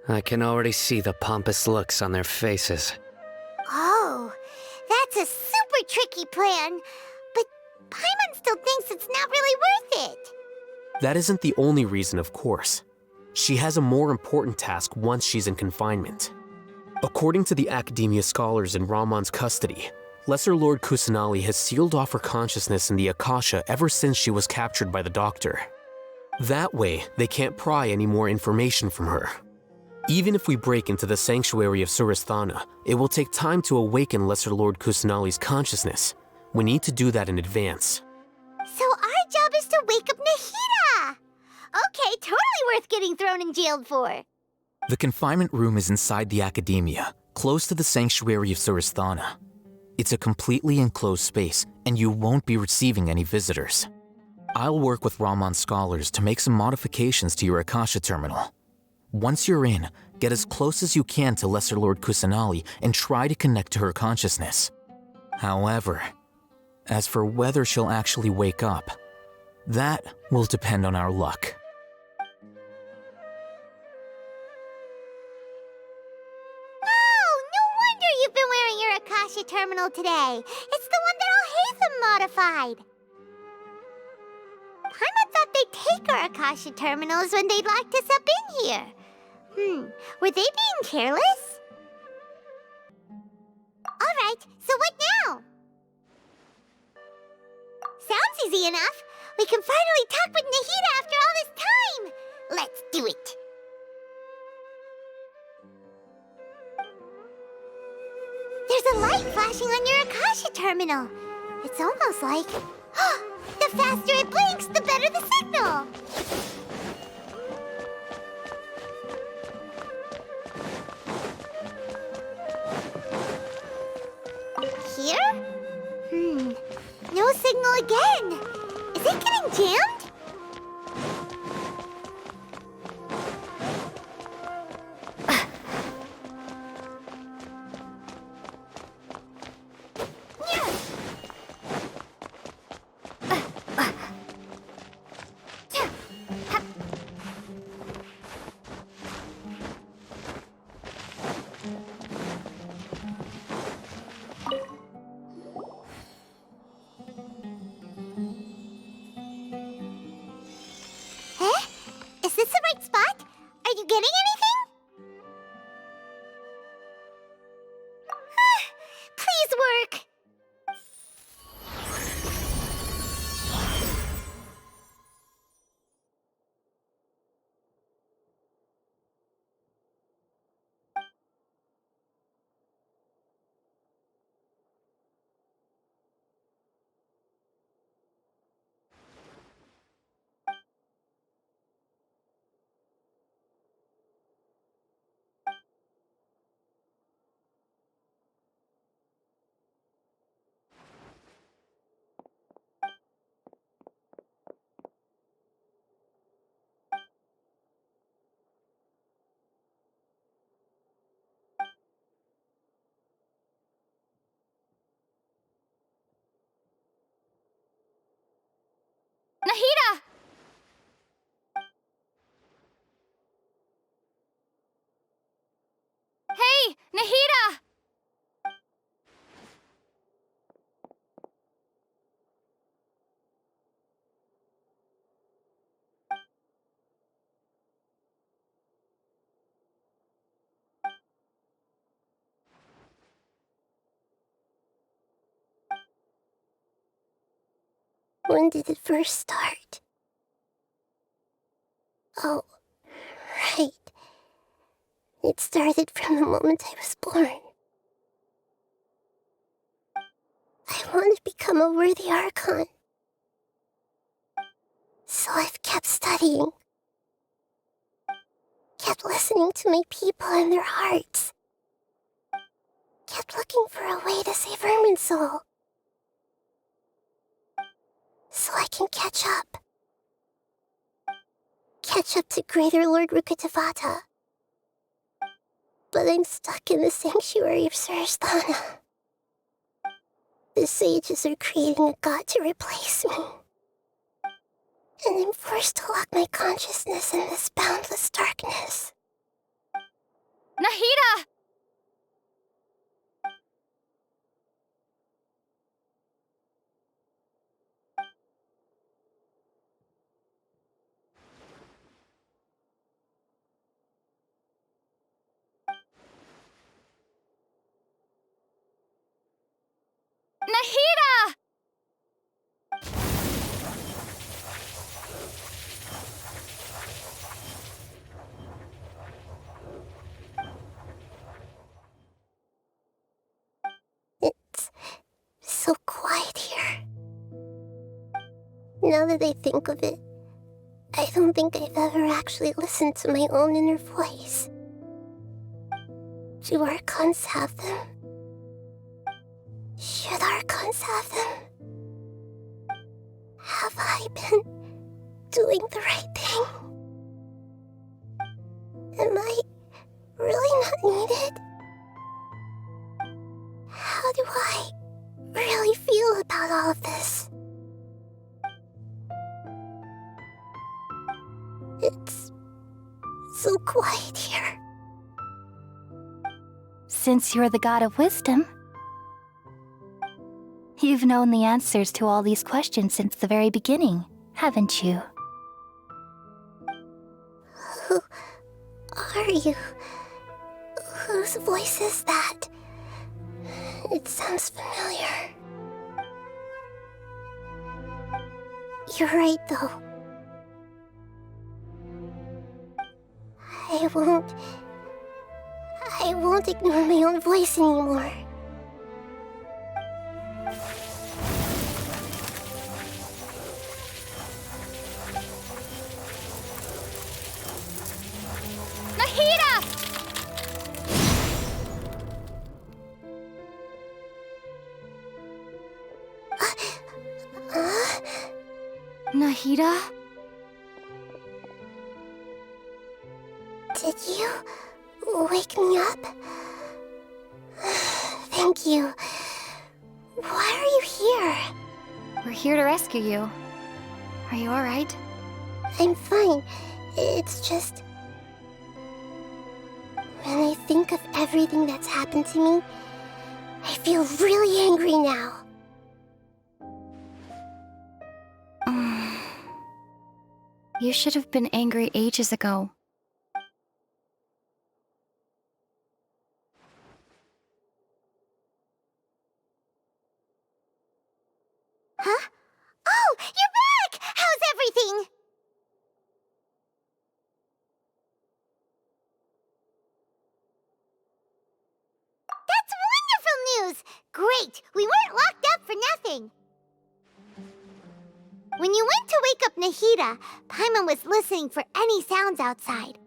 I can already see the pompous looks on their faces. Oh, that's a super tricky plan. But Paimon still thinks it's not really worth it. That isn't the only reason, of course. She has a more important task once she's in confinement. According to the Academia scholars in Ramon's custody, Lesser Lord Kusanali has sealed off her consciousness in the Akasha ever since she was captured by the Doctor. That way, they can't pry any more information from her. Even if we break into the sanctuary of Surasthana, it will take time to awaken Lesser Lord Kusanali's consciousness. We need to do that in advance. So our job is to wake up Nahida! Okay, totally worth getting thrown in jail for. The confinement room is inside the Academia, close to the sanctuary of Surasthana. It's a completely enclosed space, and you won't be receiving any visitors. I'll work with Ramon's scholars to make some modifications to your Akasha terminal. Once you're in, get as close as you can to Lesser Lord Kusanali and try to connect to her consciousness. However, as for whether she'll actually wake up, that will depend on our luck. You've been wearing your Akasha terminal today. It's the one that Al-Haytham modified. Paimon thought they'd take our Akasha terminals when they locked us up in here. Were they being careless? Alright, so what now? easy enough. We can finally talk with Nahida after all this time. Let's do it. There's a light flashing on your Akasha terminal. It's almost like... the faster it blinks, the better the signal. Here? No signal again. Is it getting jammed? Is this the right spot? Are you getting anything? Please work. Nahida! Hey, Nahida! When did it first start? Oh, right. It started from the moment I was born. I want to become a worthy Archon. So I've kept studying. Kept listening to my people and their hearts. Kept looking for a way to save Irminsul. So I can catch up. Catch up to Greater Lord Rukkhadevata. But I'm stuck in the sanctuary of Suristhana. The sages are creating a god to replace me. And I'm forced to lock my consciousness in this boundless darkness. Nahida! Nahida! It's so quiet here. Now that I think of it, I don't think I've ever actually listened to my own inner voice. Do Archons have them? Should Archons have them? Have I been doing the right thing? Am I really not needed? How do I really feel about all of this? It's so quiet here. Since you're the god of wisdom, you've known the answers to all these questions since the very beginning, haven't you? Who are you? Whose voice is that? It sounds familiar. You're right, though. I won't ignore my own voice anymore. Nahida! Nahida? Did you wake me up? Thank you. Why are you here? We're here to rescue you. Are you alright? I'm fine. It's just... when I think of everything that's happened to me, I feel really angry now. You should have been angry ages ago. Huh? Oh, you're back! How's everything? That's wonderful news! Great! We weren't locked up for nothing! When you went to wake up Nahida, Paimon was listening for any sounds outside.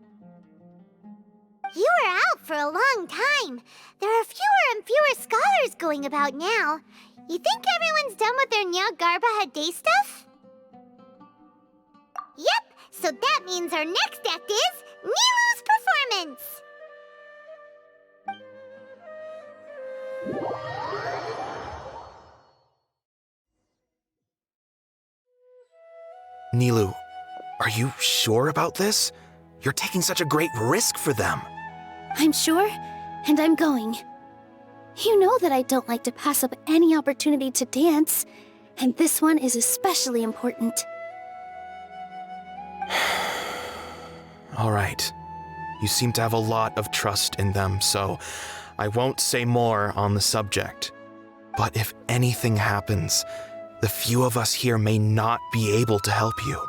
You were out for a long time. There are fewer and fewer scholars going about now. You think everyone's done with their Jnagarbia day stuff? Yep, so that means our next act is Nilou's performance! Nilou, are you sure about this? You're taking such a great risk for them. I'm sure, and I'm going. You know that I don't like to pass up any opportunity to dance, and this one is especially important. All right. You seem to have a lot of trust in them, so I won't say more on the subject. But if anything happens, the few of us here may not be able to help you.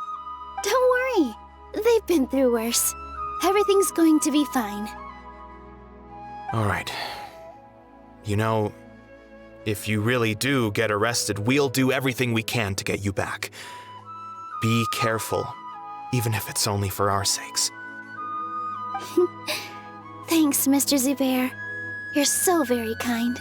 Don't worry. They've been through worse. Everything's going to be fine. All right. You know, if you really do get arrested, we'll do everything we can to get you back. Be careful, even if it's only for our sakes. Thanks, Mr. Zubair. You're so very kind.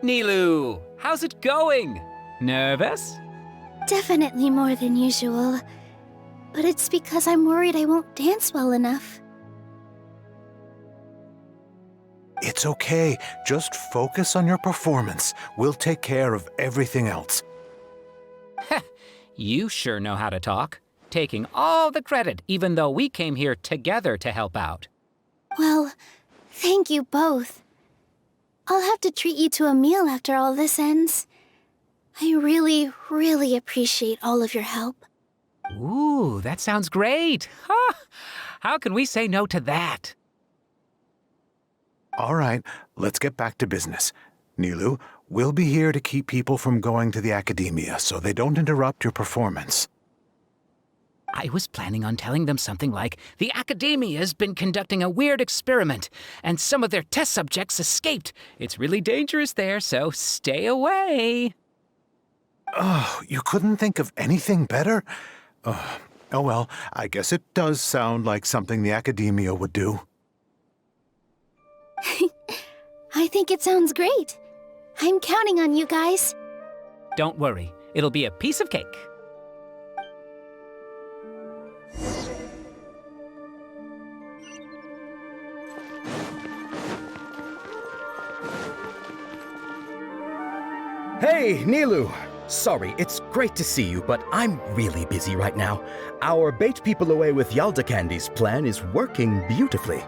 Nilou, how's it going? Nervous? Definitely more than usual. But it's because I'm worried I won't dance well enough. It's okay. Just focus on your performance. We'll take care of everything else. You sure know how to talk. Taking all the credit, even though we came here together to help out. Well, thank you both. I'll have to treat you to a meal after all this ends. I really, really appreciate all of your help. Ooh, that sounds great. Huh? How can we say no to that? All right, let's get back to business. Nilou, we'll be here to keep people from going to the academia so they don't interrupt your performance. I was planning on telling them something like, the Academia's been conducting a weird experiment, and some of their test subjects escaped. It's really dangerous there, so stay away. Oh, you couldn't think of anything better? Oh well, I guess it does sound like something the Academia would do. I think it sounds great. I'm counting on you guys. Don't worry, it'll be a piece of cake. Hey, Nilou! Sorry, it's great to see you, but I'm really busy right now. Our Bait People Away with Yalda Candies plan is working beautifully.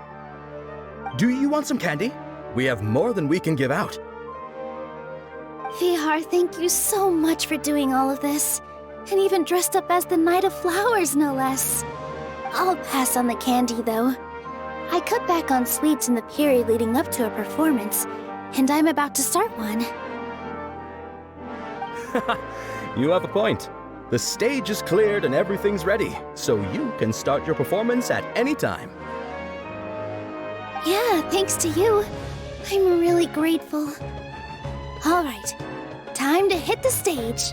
Do you want some candy? We have more than we can give out. Vihar, thank you so much for doing all of this. And even dressed up as the Knight of Flowers, no less. I'll pass on the candy, though. I cut back on sweets in the period leading up to a performance, and I'm about to start one. You have a point. The stage is cleared and everything's ready, so you can start your performance at any time. Yeah, thanks to you. I'm really grateful. All right, time to hit the stage.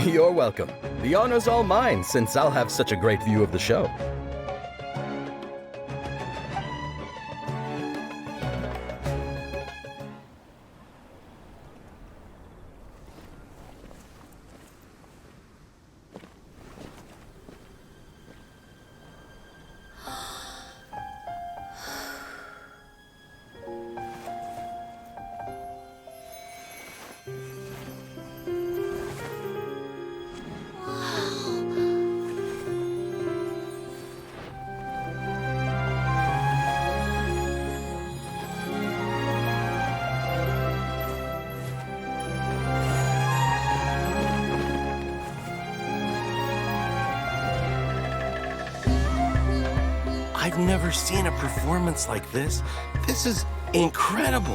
You're welcome. The honor's all mine, since I'll have such a great view of the show. I've never seen a performance like this. This is incredible.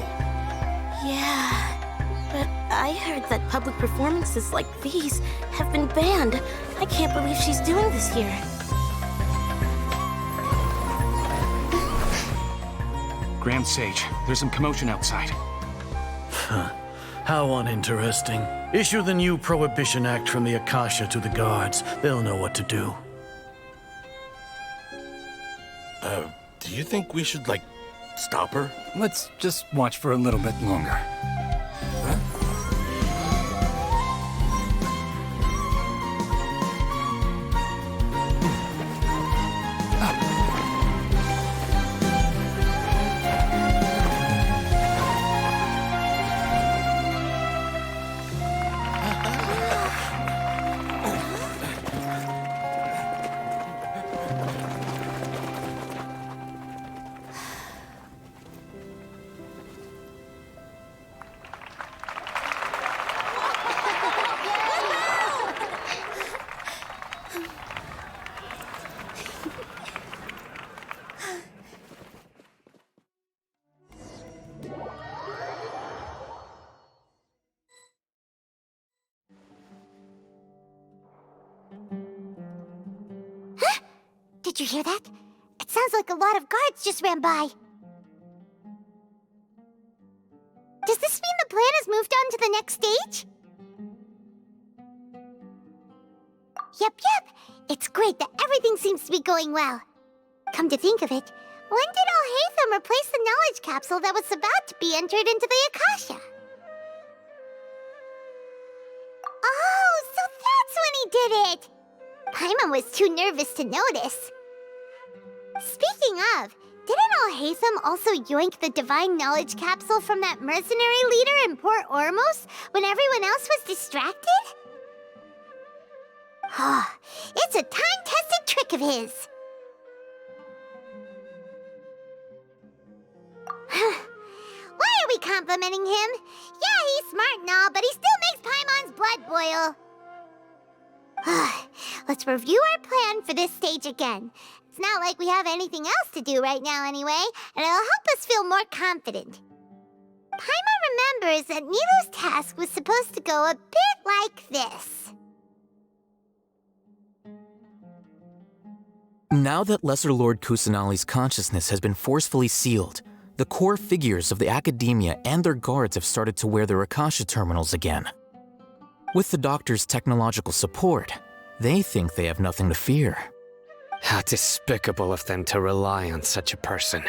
Yeah, but I heard that public performances like these have been banned. I can't believe she's doing this here. Grand Sage, there's some commotion outside. Huh. How uninteresting. Issue the new Prohibition Act from the Akasha to the guards. They'll know what to do. Do you think we should, stop her? Let's just watch for a little bit longer. Did you hear that? It sounds like a lot of guards just ran by. Does this mean the plan has moved on to the next stage? Yep. It's great that everything seems to be going well. Come to think of it, when did Alhaitham replace the knowledge capsule that was about to be entered into the Akasha? Oh, so that's when he did it! Paimon was too nervous to notice. Speaking of, didn't Alhaitham also yoink the divine knowledge capsule from that mercenary leader in Port Ormos when everyone else was distracted? It's a time-tested trick of his. Why are we complimenting him? Yeah, he's smart and all, but he still makes Paimon's blood boil. Let's review our plan for this stage again. It's not like we have anything else to do right now anyway, and it'll help us feel more confident. Paimon remembers that Nilou's task was supposed to go a bit like this. Now that Lesser Lord Kusanali's consciousness has been forcefully sealed, the core figures of the academia and their guards have started to wear their Akasha terminals again. With the doctor's technological support, they think they have nothing to fear. How despicable of them to rely on such a person.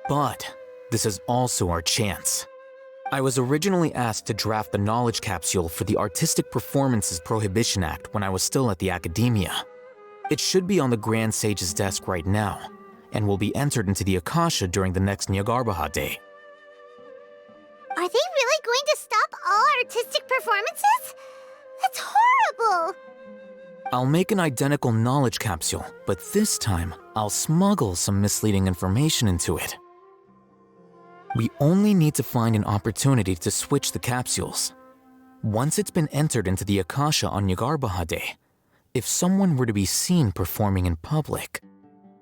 But this is also our chance. I was originally asked to draft the knowledge capsule for the Artistic Performances Prohibition Act when I was still at the academia. It should be on the Grand Sage's desk right now, and will be entered into the Akasha during the next Jnagarbia day. Are they really going to stop all artistic performances? That's horrible! I'll make an identical knowledge capsule, but this time, I'll smuggle some misleading information into it. We only need to find an opportunity to switch the capsules. Once it's been entered into the Akasha on Jnagarbia, if someone were to be seen performing in public,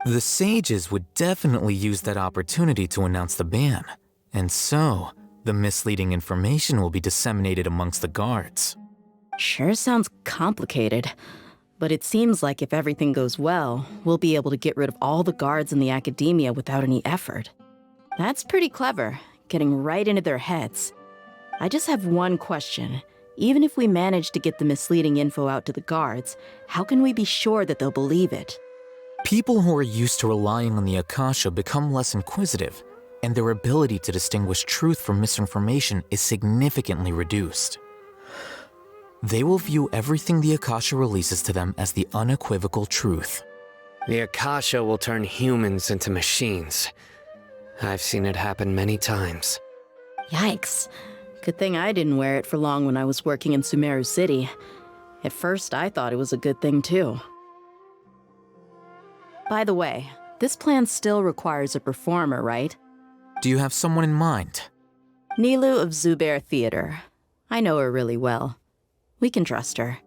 the sages would definitely use that opportunity to announce the ban, and so the misleading information will be disseminated amongst the guards. Sure sounds complicated, but it seems like if everything goes well, we'll be able to get rid of all the guards in the academia without any effort. That's pretty clever, getting right into their heads. I just have one question. Even if we manage to get the misleading info out to the guards, how can we be sure that they'll believe it? People who are used to relying on the Akasha become less inquisitive, and their ability to distinguish truth from misinformation is significantly reduced. They will view everything the Akasha releases to them as the unequivocal truth. The Akasha will turn humans into machines. I've seen it happen many times. Yikes. Good thing I didn't wear it for long when I was working in Sumeru City. At first, I thought it was a good thing too. By the way, this plan still requires a performer, right? Do you have someone in mind? Nilu of Zubair Theater. I know her really well. We can trust her.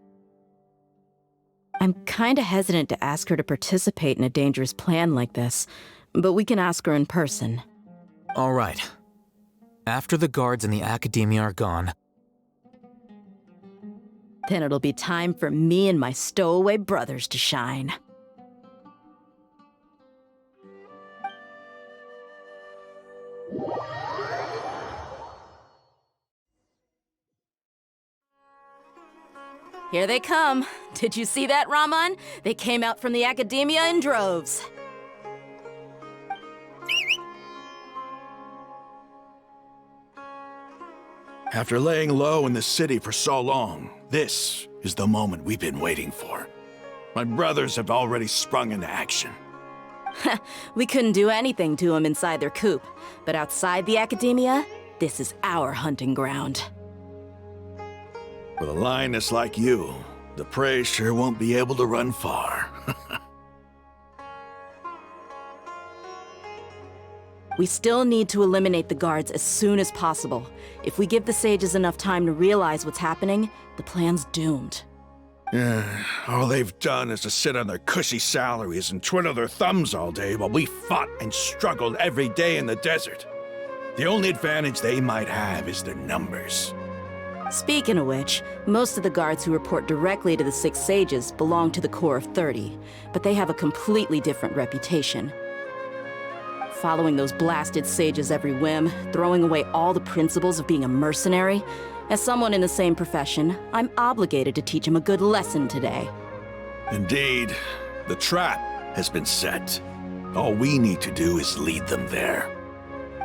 I'm kinda hesitant to ask her to participate in a dangerous plan like this, but we can ask her in person. All right. After the guards in the academia are gone, then it'll be time for me and my stowaway brothers to shine. Here they come. Did you see that, Raman? They came out from the academia in droves. After laying low in the city for so long, this is the moment we've been waiting for. My brothers have already sprung into action. We couldn't do anything to them inside their coop, but outside the academia, this is our hunting ground. With a lioness like you, the prey sure won't be able to run far. We still need to eliminate the guards as soon as possible. If we give the sages enough time to realize what's happening, the plan's doomed. All they've done is to sit on their cushy salaries and twiddle their thumbs all day while we fought and struggled every day in the desert. The only advantage they might have is their numbers. Speaking of which, most of the guards who report directly to the Six Sages belong to the Corps of 30, but they have a completely different reputation. Following those blasted sages every whim, throwing away all the principles of being a mercenary. As someone in the same profession, I'm obligated to teach them a good lesson today. Indeed, the trap has been set. All we need to do is lead them there.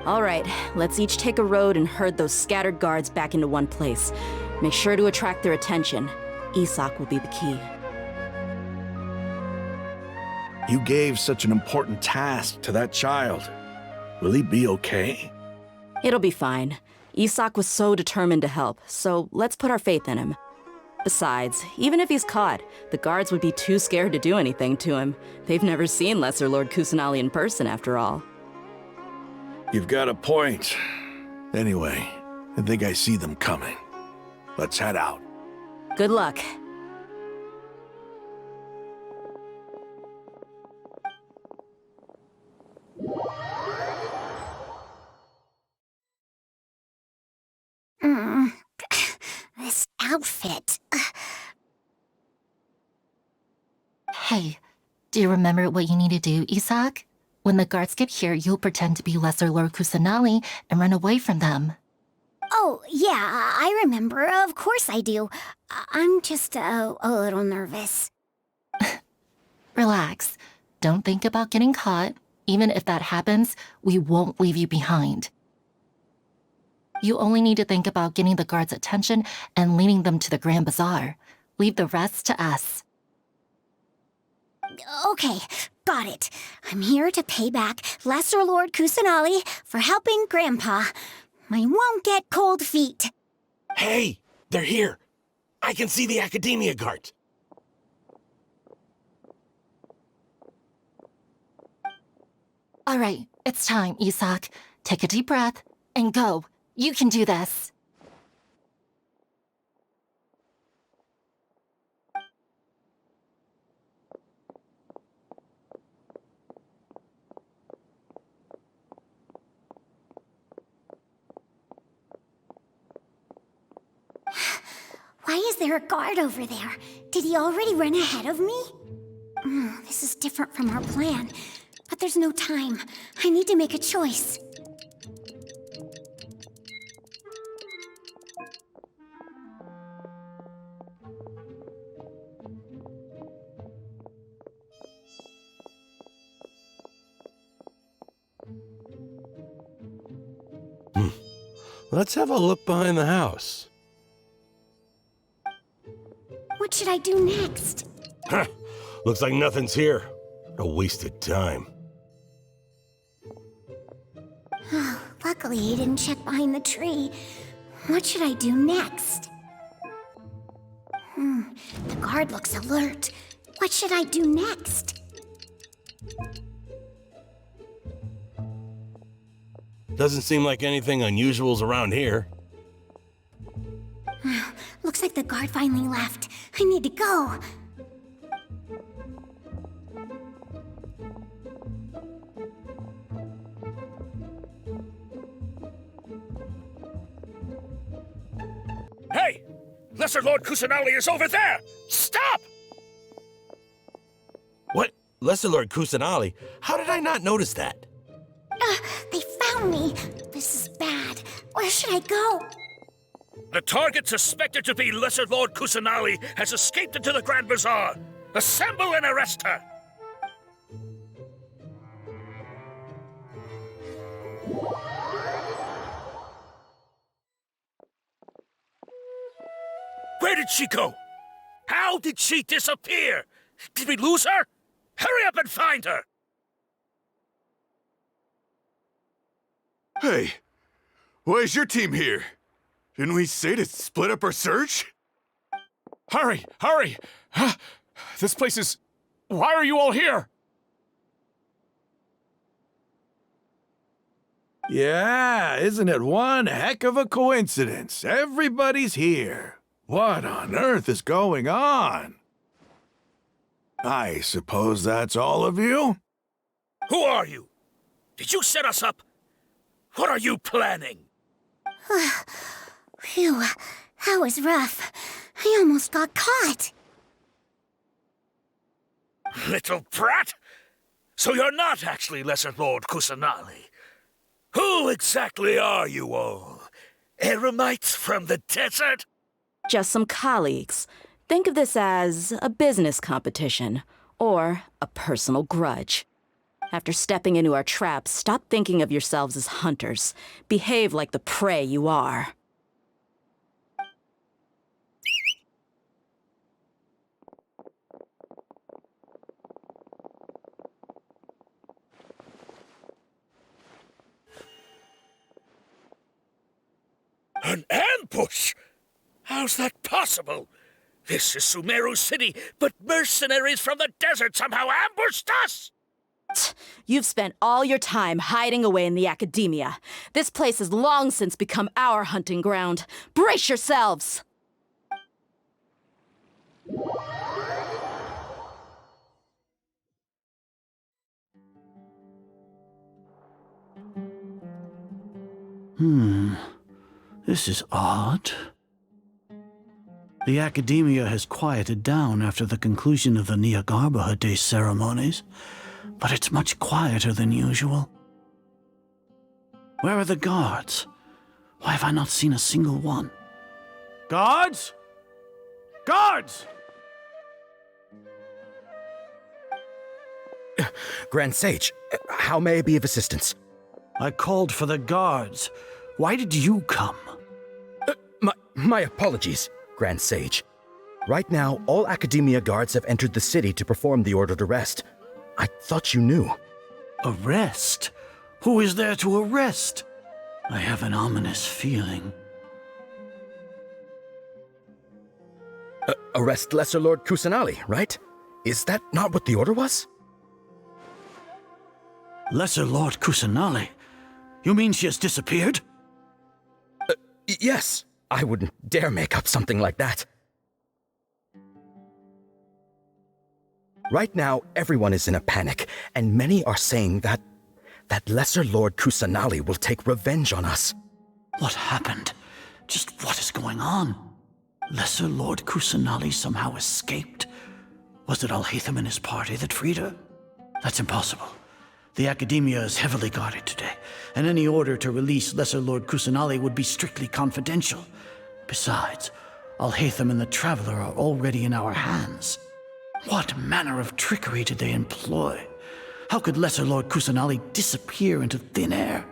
All right, let's each take a road and herd those scattered guards back into one place. Make sure to attract their attention. Isak will be the key. You gave such an important task to that child. Will he be okay? It'll be fine. Isak was so determined to help, so let's put our faith in him. Besides, even if he's caught, the guards would be too scared to do anything to him. They've never seen Lesser Lord Kusanali in person, after all. You've got a point. Anyway, I think I see them coming. Let's head out. Good luck. This outfit. Hey, do you remember what you need to do, Isak? When the guards get here, you'll pretend to be Lesser Lord Kusanali and run away from them. Oh, yeah, I remember. Of course I do. I'm just a little nervous. Relax. Don't think about getting caught. Even if that happens, we won't leave you behind. You only need to think about getting the guards' attention and leading them to the Grand Bazaar. Leave the rest to us. Okay, got it. I'm here to pay back Lesser Lord Kusanali for helping Grandpa. I won't get cold feet. Hey, they're here. I can see the Academia guard. All right, it's time, Isak. Take a deep breath and go. You can do this. Why is there a guard over there? Did he already run ahead of me? This is different from our plan. But there's no time. I need to make a choice. Let's have a look behind the house. What should I do next? Huh. Looks like nothing's here. A wasted time. Luckily, he didn't check behind the tree. What should I do next? The guard looks alert. What should I do next? Doesn't seem like anything unusual's around here. Looks like the guard finally left. I need to go. Hey! Lesser Lord Kusanali is over there! Stop! What? Lesser Lord Kusanali? How did I not notice that? They found me. This is bad. Where should I go? The target suspected to be Lesser Lord Kusanali has escaped into the Grand Bazaar. Assemble and arrest her! Where did she go? How did she disappear? Did we lose her? Hurry up and find her! Hey, why is your team here? Didn't we say to split up our search? Hurry, hurry! This place is... Why are you all here? Yeah, isn't it one heck of a coincidence? Everybody's here. What on earth is going on? I suppose that's all of you? Who are you? Did you set us up? What are you planning? Phew, that was rough. I almost got caught. Little brat! So you're not actually Lesser Lord Kusanali. Who exactly are you all? Eremites from the desert? Just some colleagues. Think of this as a business competition, or a personal grudge. After stepping into our traps, stop thinking of yourselves as hunters. Behave like the prey you are. An ambush? How's that possible? This is Sumeru City, but mercenaries from the desert somehow ambushed us! You've spent all your time hiding away in the academia. This place has long since become our hunting ground. Brace yourselves! This is odd. The academia has quieted down after the conclusion of the Jnagarbia Day ceremonies, but it's much quieter than usual. Where are the guards? Why have I not seen a single one? Guards? Guards! Grand Sage, how may I be of assistance? I called for the guards. Why did you come? My apologies, Grand Sage. Right now, all Academia guards have entered the city to perform the ordered arrest. I thought you knew. Arrest? Who is there to arrest? I have an ominous feeling. Arrest Lesser Lord Kusanali, right? Is that not what the order was? Lesser Lord Kusanali? You mean she has disappeared? Yes. I wouldn't dare make up something like that. Right now, everyone is in a panic, and many are saying that Lesser Lord Kusanali will take revenge on us. What happened? Just what is going on? Lesser Lord Kusanali somehow escaped? Was it Alhaitham and his party that freed her? That's impossible. The Academia is heavily guarded today, and any order to release Lesser Lord Kusanali would be strictly confidential. Besides, Alhaitham and the Traveler are already in our hands. What manner of trickery did they employ? How could Lesser Lord Kusanali disappear into thin air?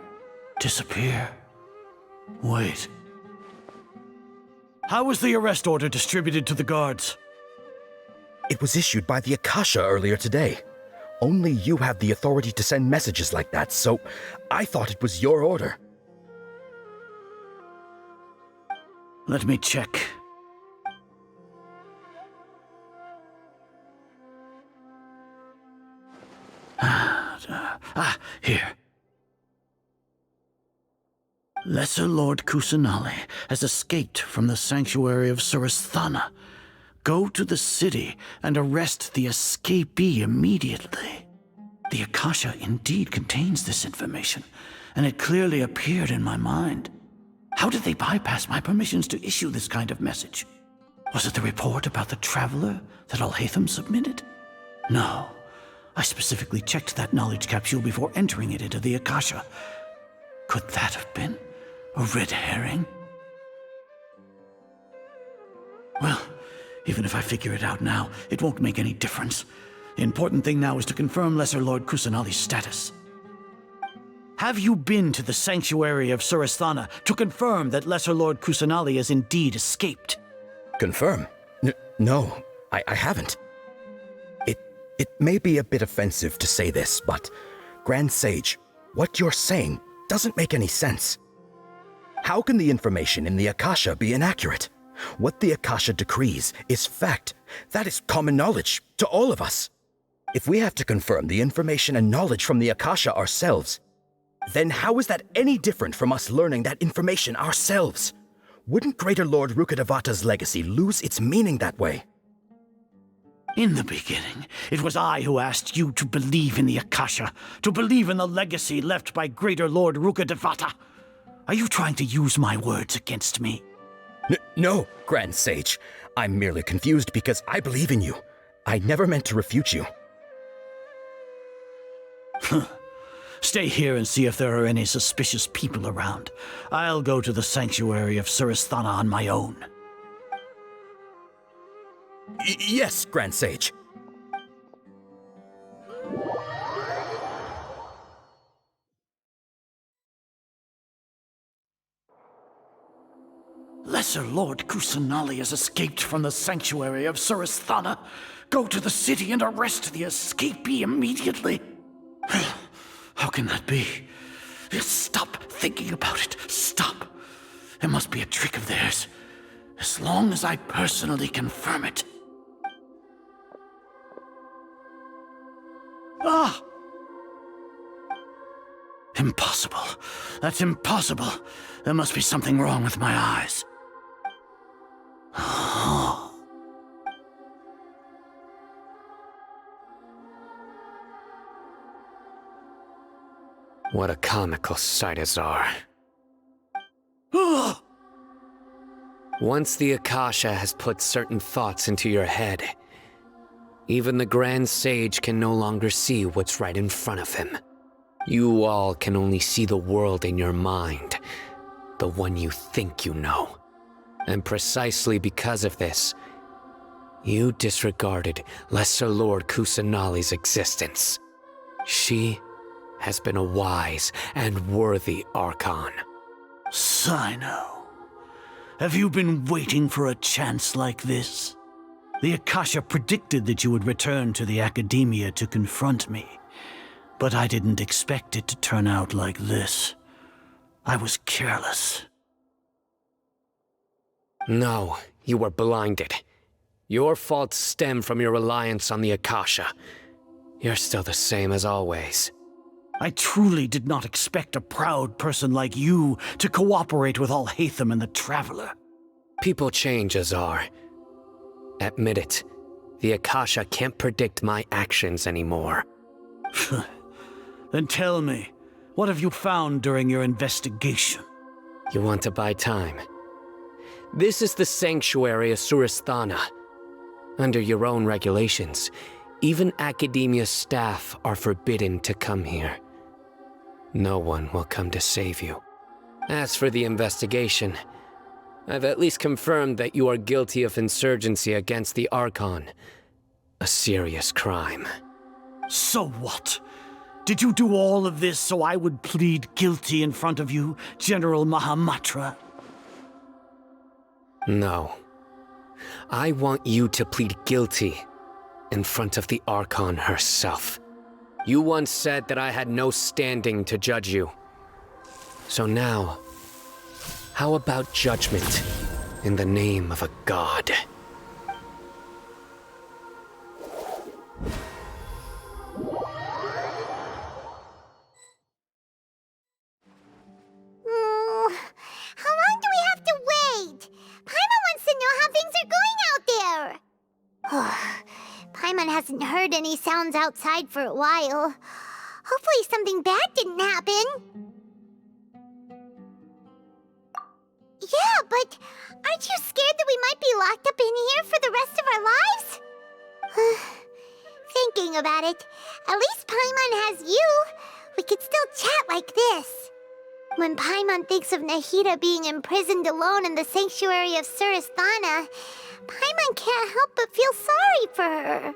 Disappear? Wait. How was the arrest order distributed to the guards? It was issued by the Akasha earlier today. Only you have the authority to send messages like that, so I thought it was your order. Let me check. Here. Lesser Lord Kusanali has escaped from the sanctuary of Surasthana. Go to the city and arrest the escapee immediately. The Akasha indeed contains this information, and it clearly appeared in my mind. How did they bypass my permissions to issue this kind of message? Was it the report about the Traveler that Alhaitham submitted? No. I specifically checked that knowledge capsule before entering it into the Akasha. Could that have been a red herring? Well, even if I figure it out now, it won't make any difference. The important thing now is to confirm Lesser Lord Kusanali's status. Have you been to the sanctuary of Surasthana to confirm that Lesser Lord Kusanali has indeed escaped? Confirm? No, I haven't. It may be a bit offensive to say this, but Grand Sage, what you're saying doesn't make any sense. How can the information in the Akasha be inaccurate? What the Akasha decrees is fact. That is common knowledge to all of us. If we have to confirm the information and knowledge from the Akasha ourselves, then how is that any different from us learning that information ourselves? Wouldn't Greater Lord Rukkhadevata's legacy lose its meaning that way? In the beginning, it was I who asked you to believe in the Akasha, to believe in the legacy left by Greater Lord Rukkhadevata. Are you trying to use my words against me? No, Grand Sage. I'm merely confused because I believe in you. I never meant to refute you. Stay here and see if there are any suspicious people around. I'll go to the sanctuary of Surasthana on my own. Yes, Grand Sage. Lesser Lord Kusanali has escaped from the sanctuary of Surasthana. Go to the city and arrest the escapee immediately. How can that be? Stop thinking about it. Stop. It must be a trick of theirs. As long as I personally confirm it. Ah! Impossible. That's impossible. There must be something wrong with my eyes. What a comical sight, Azar. Once the Akasha has put certain thoughts into your head, even the Grand Sage can no longer see what's right in front of him. You all can only see the world in your mind, the one you think you know. And precisely because of this, you disregarded Lesser Lord Kusanali's existence. She has been a wise and worthy Archon. Sino, have you been waiting for a chance like this? The Akasha predicted that you would return to the Academia to confront me, but I didn't expect it to turn out like this. I was careless. No, you were blinded. Your faults stem from your reliance on the Akasha. You're still the same as always. I truly did not expect a proud person like you to cooperate with Alhaitham and the Traveler. People change, Azar. Admit it. The Akasha can't predict my actions anymore. Then tell me, what have you found during your investigation? You want to buy time? This is the sanctuary of Surasthana. Under your own regulations, even Academia staff are forbidden to come here. No one will come to save you. As for the investigation, I've at least confirmed that you are guilty of insurgency against the Archon. A serious crime. So what? Did you do all of this so I would plead guilty in front of you, General Mahamatra? No. I want you to plead guilty in front of the Archon herself. You once said that I had no standing to judge you. So now, how about judgment in the name of a god? How long do we have to wait? Paimon wants to know how things are going out there. Paimon hasn't heard any sounds outside for a while. Hopefully something bad didn't happen. Yeah, but aren't you scared that we might be locked up in here for the rest of our lives? Thinking about it, at least Paimon has you. We could still chat like this. When Paimon thinks of Nahida being imprisoned alone in the sanctuary of Surasthana, Paimon can't help but feel sorry for her.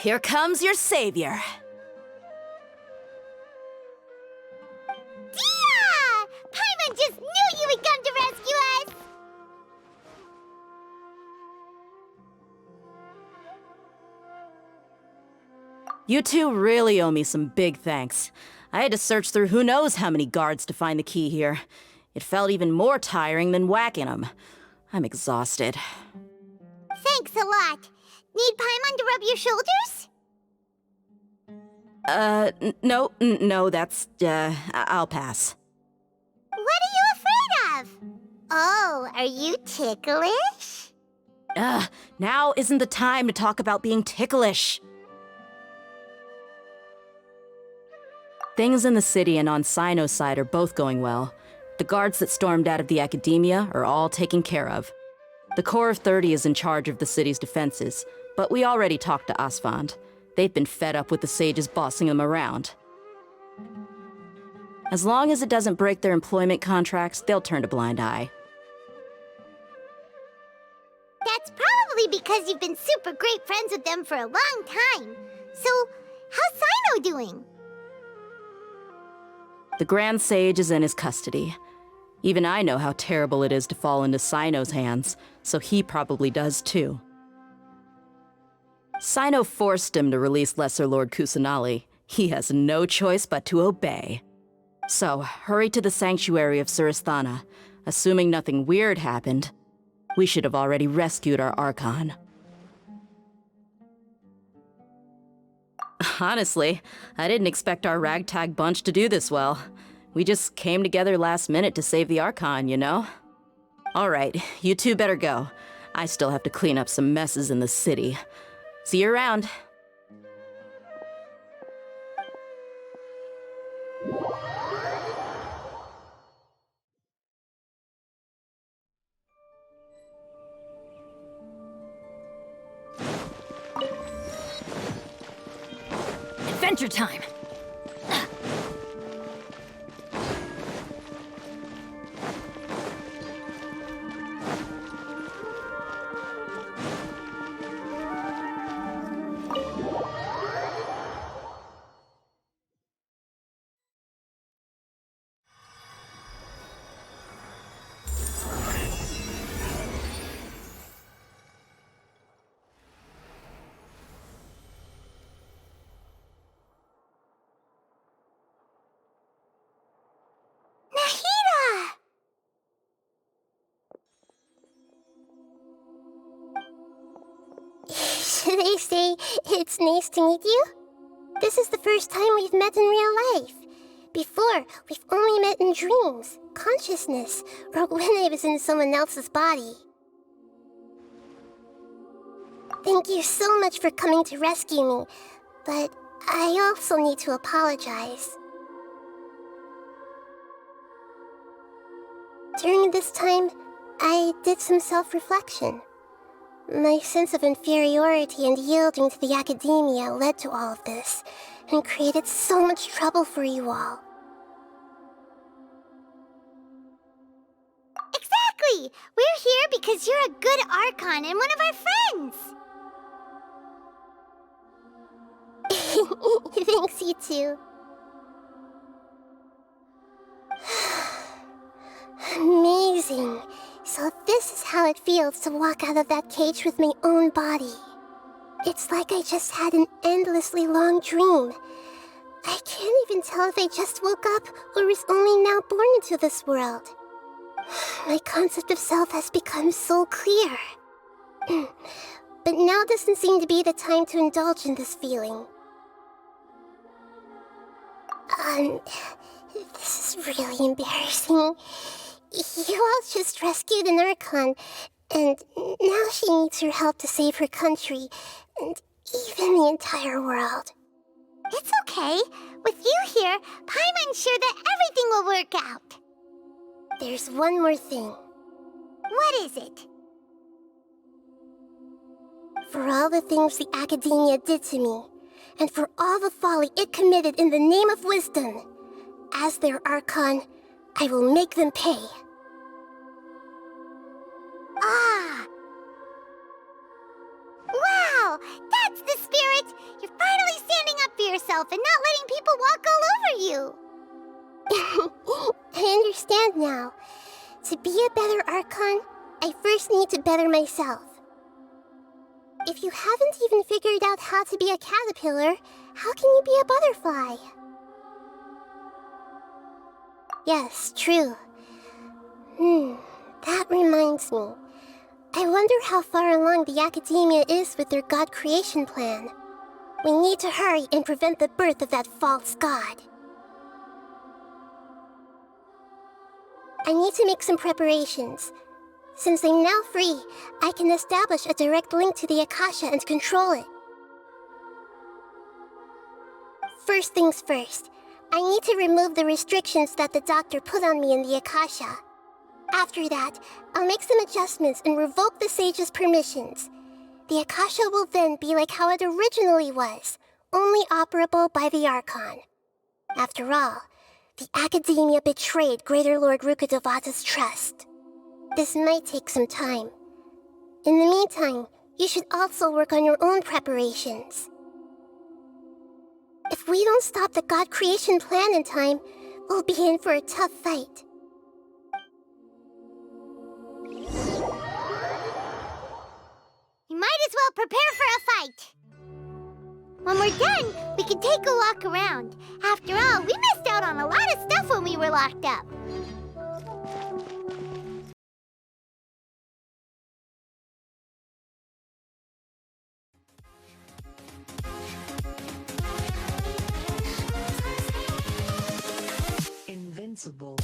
Here comes your savior. Dia! Paimon just knew you would come to rescue us! You two really owe me some big thanks. I had to search through who knows how many guards to find the key here. It felt even more tiring than whacking them. I'm exhausted. Thanks a lot. Need Paimon to rub your shoulders? No, that's, I'll pass. What are you afraid of? Oh, are you ticklish? Now isn't the time to talk about being ticklish. Things in the city and on Sino's side are both going well. The guards that stormed out of the Academia are all taken care of. The Corps of 30 is in charge of the city's defenses, but we already talked to Asfand. They've been fed up with the sages bossing them around. As long as it doesn't break their employment contracts, they'll turn a blind eye. That's probably because you've been super great friends with them for a long time. So, how's Sino doing? The Grand Sage is in his custody. Even I know how terrible it is to fall into Sino's hands, so he probably does too. Sino forced him to release Lesser Lord Kusanali. He has no choice but to obey. So, hurry to the sanctuary of Surasthana. Assuming nothing weird happened, we should have already rescued our Archon. Honestly, I didn't expect our ragtag bunch to do this well. We just came together last minute to save the Archon, you know? Alright, you two better go. I still have to clean up some messes in the city. See you around. Adventure time! They say it's nice to meet you. This is the first time we've met in real life. Before, we've only met in dreams, consciousness, or when I was in someone else's body. Thank you so much for coming to rescue me, but I also need to apologize. During this time, I did some self-reflection. My sense of inferiority and yielding to the academia led to all of this, and created so much trouble for you all. Exactly! We're here because you're a good Archon and one of our friends! Thanks, you too. Amazing. So this is how it feels to walk out of that cage with my own body. It's like I just had an endlessly long dream. I can't even tell if I just woke up or was only now born into this world. My concept of self has become so clear. But now doesn't seem to be the time to indulge in this feeling. This is really embarrassing. You all just rescued an Archon, and now she needs your help to save her country, and even the entire world. It's okay. With you here, Paimon's sure that everything will work out. There's one more thing. What is it? For all the things the academia did to me, and for all the folly it committed in the name of wisdom, as their Archon, I will make them pay. Ah! Wow! That's the spirit! You're finally standing up for yourself and not letting people walk all over you! I understand now. To be a better Archon, I first need to better myself. If you haven't even figured out how to be a caterpillar, how can you be a butterfly? Yes, true. That reminds me. I wonder how far along the academia is with their god creation plan. We need to hurry and prevent the birth of that false god. I need to make some preparations. Since I'm now free, I can establish a direct link to the Akasha and control it. First things first, I need to remove the restrictions that the doctor put on me in the Akasha. After that, I'll make some adjustments and revoke the sage's permissions. The Akasha will then be like how it originally was, only operable by the Archon. After all, the academia betrayed Greater Lord Rukkhadevata's trust. This might take some time. In the meantime, you should also work on your own preparations. If we don't stop the god creation plan in time, we'll be in for a tough fight. You might as well prepare for a fight. When we're done, we can take a walk around. After all, we missed out on a lot of stuff when we were locked up. Invincible.